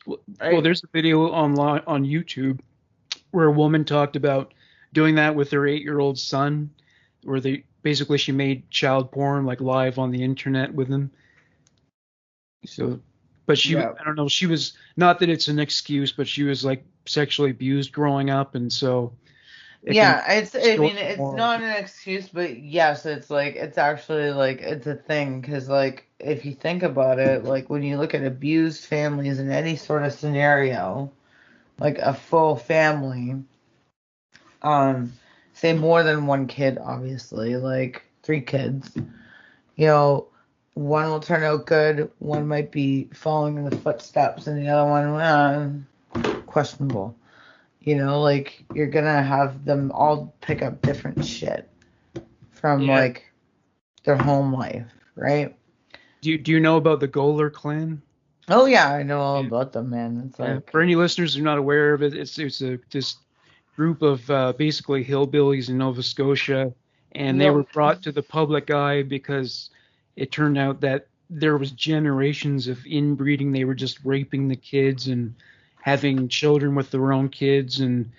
Well, right? there's a video online on YouTube where a woman talked about doing that with her 8-year-old son, where she made child porn like live on the internet with him. So, but Yeah. I don't know, she was, not that it's an excuse, but she was like sexually abused growing up, and so it can Yeah, I distort mean, the it's moral. not an excuse, but yes, it's like, it's actually like, it's a thing. Because, like, if you think about it, like, when you look at abused families in any sort of scenario, like a full family, um, say more than one kid, obviously, like three kids, you know, one will turn out good, one might be following in the footsteps, and the other one, questionable. You know, like, you're gonna have them all pick up different shit from, Yeah. like, their home life, right? Do you know about the Goler clan? Oh yeah, I know all Yeah. about them, man. It's Yeah. like, For any listeners who are not aware of it, it's a this group of basically hillbillies in Nova Scotia, and they were yep. brought to the public eye because it turned out that there was generations of inbreeding. They were just raping the kids and having children with their own kids, and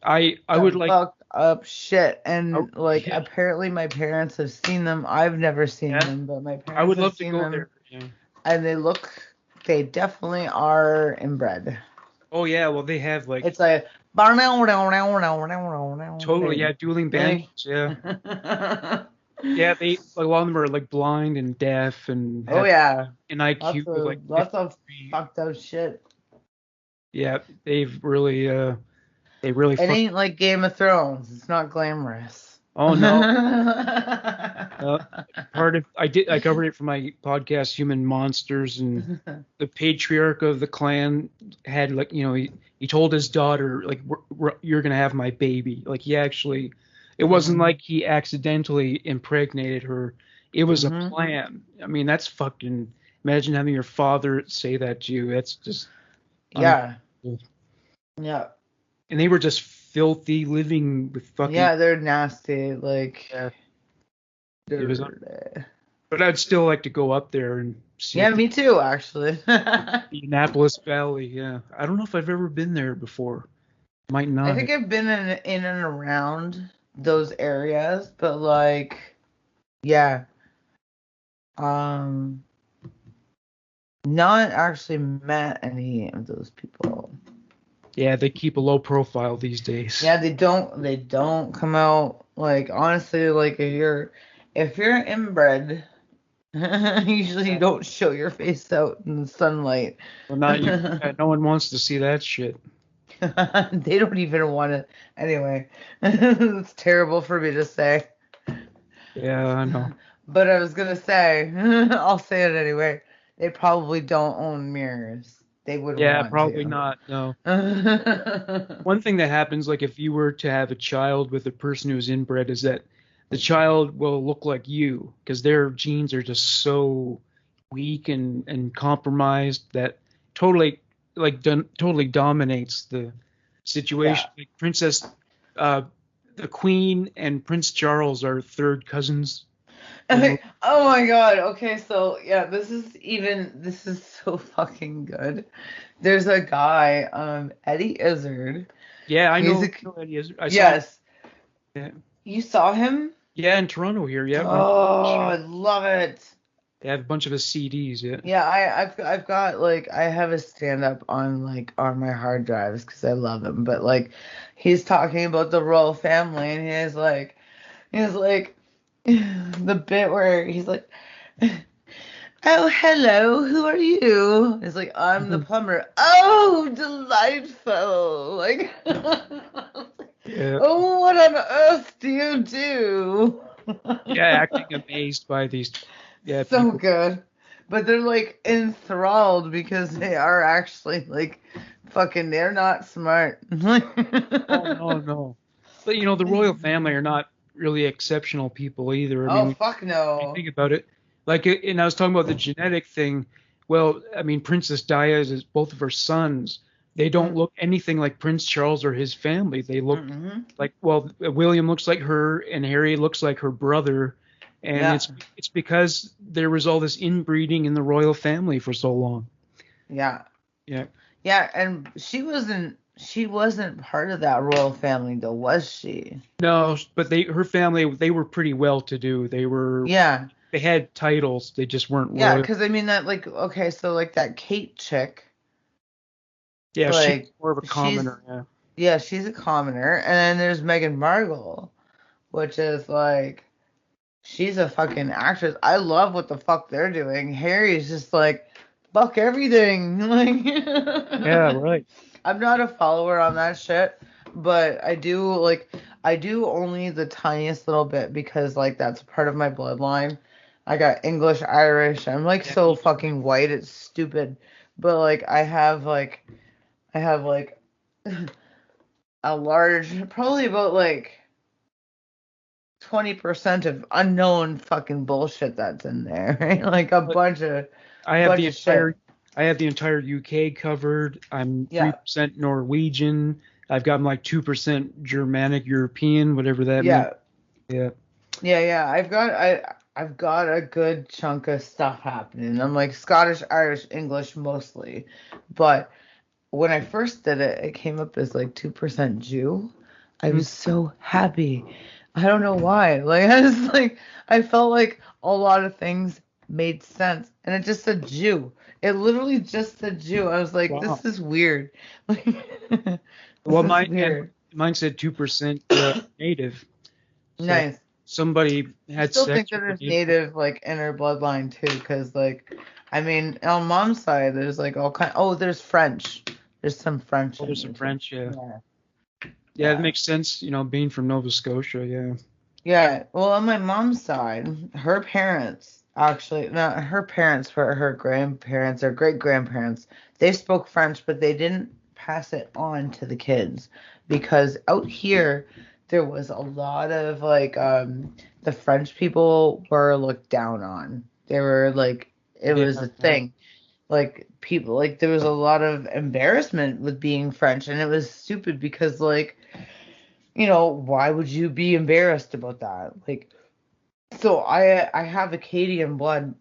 I would Some like, fucked up shit. oh, And, like, yeah, apparently my parents have seen them. I've never seen yeah, them, but my I parents would have love to seen go them, there. Yeah. and they definitely are inbred. Oh yeah, well they have like It's like, totally, yeah, dueling like, banjos, yeah. Yeah, a lot of them are like blind and deaf and oh have yeah, an IQ of like lots of 53. fucked up shit. Yeah, they really It fucked. ain't like Game of Thrones. It's not glamorous. Oh no. Uh, I covered it for my podcast Human Monsters, and the patriarch of the clan had, like, he told his daughter, like, you're gonna have my baby. Like, he actually, it wasn't hmm like he accidentally impregnated her. It was a hmm plan. I mean, that's fucking, imagine having your father say that to you. That's just Yeah, unbelievable. yeah, And they were just filthy, living with fucking, yeah. They're nasty. Like, yeah, it was, dirty. but I'd still like to go up there and see Yeah, if me too, actually. I the Annapolis Valley. Yeah, I don't know if I've ever been there before. Might not have. think I've been in and around those areas, but, like, yeah, um, not actually met any of those people. Yeah, they keep a low profile these days. Yeah, they don't come out, like, honestly, like, if you're inbred, usually you Yeah. don't show your face out in the sunlight. Well, not you. No one wants to see that shit. They don't even want to. Anyway, it's terrible for me to say. Yeah, I know. But I was gonna say, I'll say it anyway. They probably don't own mirrors. They would Yeah, want probably to. not. No. One thing that happens, like if you were to have a child with a person who's inbred, is that the child will look like you because their genes are just so weak and compromised that totally totally dominates the Yeah. situation. Like Princess, uh, the Queen and Prince Charles are third cousins. Oh my God. Okay, so yeah, this is so fucking good. There's a guy, Eddie Izzard. Yeah, I He's a know who Eddie is. I saw him. Yes. Yeah, You saw him? yeah, in Toronto here. Yeah, went to the Oh, I show. love it. They have a bunch of his CDs. Yeah. Yeah, I've got like I have a stand up on like on my hard drives because I love him. But like he's talking about the royal family and he's like the bit where he's like, "Oh, hello, who are you?" It's like, "I'm the plumber." "Oh, delightful." Like, Yeah, "Oh, what on earth do you do?" yeah, acting amazed by these, yeah, So people. good. But they're like enthralled because they are actually like fucking they're not smart. Oh no, no. But the royal family are not really exceptional people either. I Oh mean, fuck when you no. think about it, like, and I was talking about the genetic thing. Well, I mean, Princess Diana is both of her sons. They don't Mm, look anything like Prince Charles or his family. They look mm-hmm. like, well, William looks like her, and Harry looks like her brother, and Yeah. it's because there was all this inbreeding in the royal family for so long. Yeah. Yeah. Yeah, and she wasn't part of that royal family though, was she? No, but her family, they were pretty well to do. Yeah. They had titles, they just weren't Yeah, royal. because I mean that like okay, so like that Kate chick, Yeah, she was like more of a she's commoner. Yeah. yeah, she's a commoner, and then there's Meghan Markle, which is like she's a fucking actress. I love what the fuck they're doing. Harry's just like, fuck everything. Yeah, Like, right. I'm not a follower on that shit, but I do only the tiniest little bit because like that's part of my bloodline. I got English, Irish. I'm like Yeah, so me too. fucking white, it's stupid. But like I have like a large, probably about like 20% of unknown fucking bullshit that's in there, right? Like a But I have bunch the of shit. entire I have the entire UK covered. I'm Yeah. 3% Norwegian. I've got like 2% Germanic European, whatever that means. Yeah. Yeah. Yeah. I've got a good chunk of stuff happening. I'm like Scottish, Irish, English mostly. But when I first did it, it came up as like 2% Jew. I Mm. was so happy. I don't know why. Like I was like I felt like a lot of things made sense. And it just said Jew. It literally just said Jew. I was like, this Wow. is weird. Like this Well, is weird. mine said 2% native. So Nice. somebody I had still think sex that with a there's native. native like inner bloodline too, because like I mean on mom's side there's like all kind oh there's French. There's some French Oh, in there's some me too. French. Yeah. Yeah. Yeah, it Yeah. makes sense. Being from Nova Scotia. Yeah. Yeah. Well on my mom's side, her parents actually not her parents but her grandparents or great grandparents, they spoke French but they didn't pass it on to the kids because out here there was a lot of like the French people were looked down on. They were like it Yeah. was a thing. Like people like there was a lot of embarrassment with being French and it was stupid because like why would you be embarrassed about that? Like so I have Acadian blood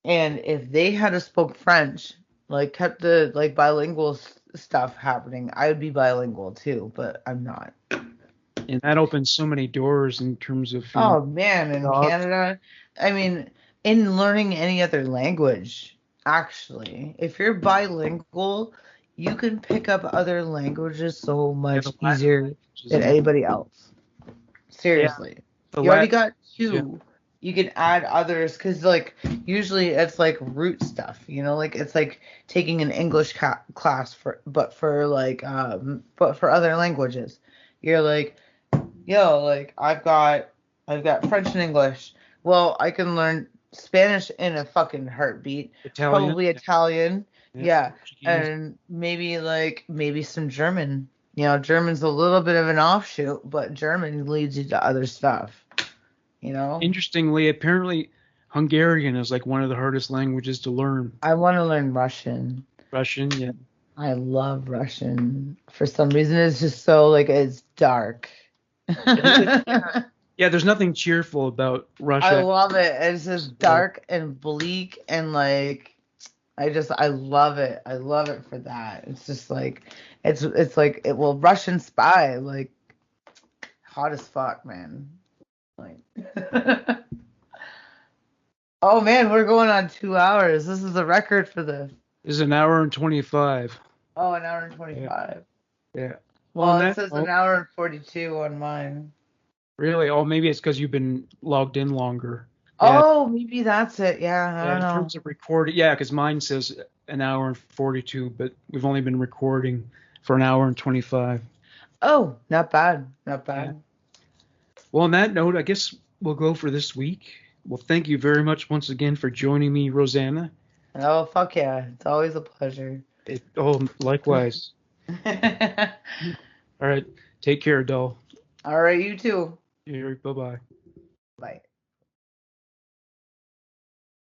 and if they had a spoke French, like kept the like bilingual stuff happening, I would be bilingual too, but I'm not. And that opens so many doors in terms of Oh man, in jobs. Canada, I mean, in learning any other language, actually, if you're bilingual, you can pick up other languages so Yeah, much the Latin easier languages. than Yeah. anybody else. Yeah, Seriously. the You already Latin got languages. Yeah. two. You can add others because, like, usually it's like root stuff, like it's like taking an English class but for other languages. You're like, yo, like I've got French and English. Well, I can learn Spanish in a fucking heartbeat. Italian. Probably Yeah. Italian. Yeah. Yeah. Portuguese. And maybe some German. German's a little bit of an offshoot, but German leads you to other stuff. Interestingly, apparently, Hungarian is like one of the hardest languages to learn. I want to learn Russian. Russian, yeah. I love Russian. For some reason, it's just so like it's dark. I Yeah, there's nothing cheerful about Russia. love it. It's just dark and bleak and like I love it. I love it for that. It's just like it's like it well Russian spy like hot as fuck, man. Like oh man, we're going on 2 hours. This is a record for this. This is an hour and 25. Oh, an hour and Yeah. 25. Yeah. Well, Well, on it that says an note, hour and 42 on mine. really, oh, maybe it's because you've been logged in longer. Yeah. Oh, maybe that's it. Yeah, I Yeah, don't in know. terms of recording, yeah, because mine says an hour and 42, but we've only been recording for an hour and 25. Oh, not bad. Not Yeah. bad. Well, on that note, I guess we'll go for this week. Well, thank you very much once again for joining me, Rosanna. Oh, fuck yeah. It's always a pleasure. Likewise. All right. Take care, doll. All right, you too. Bye bye. Bye.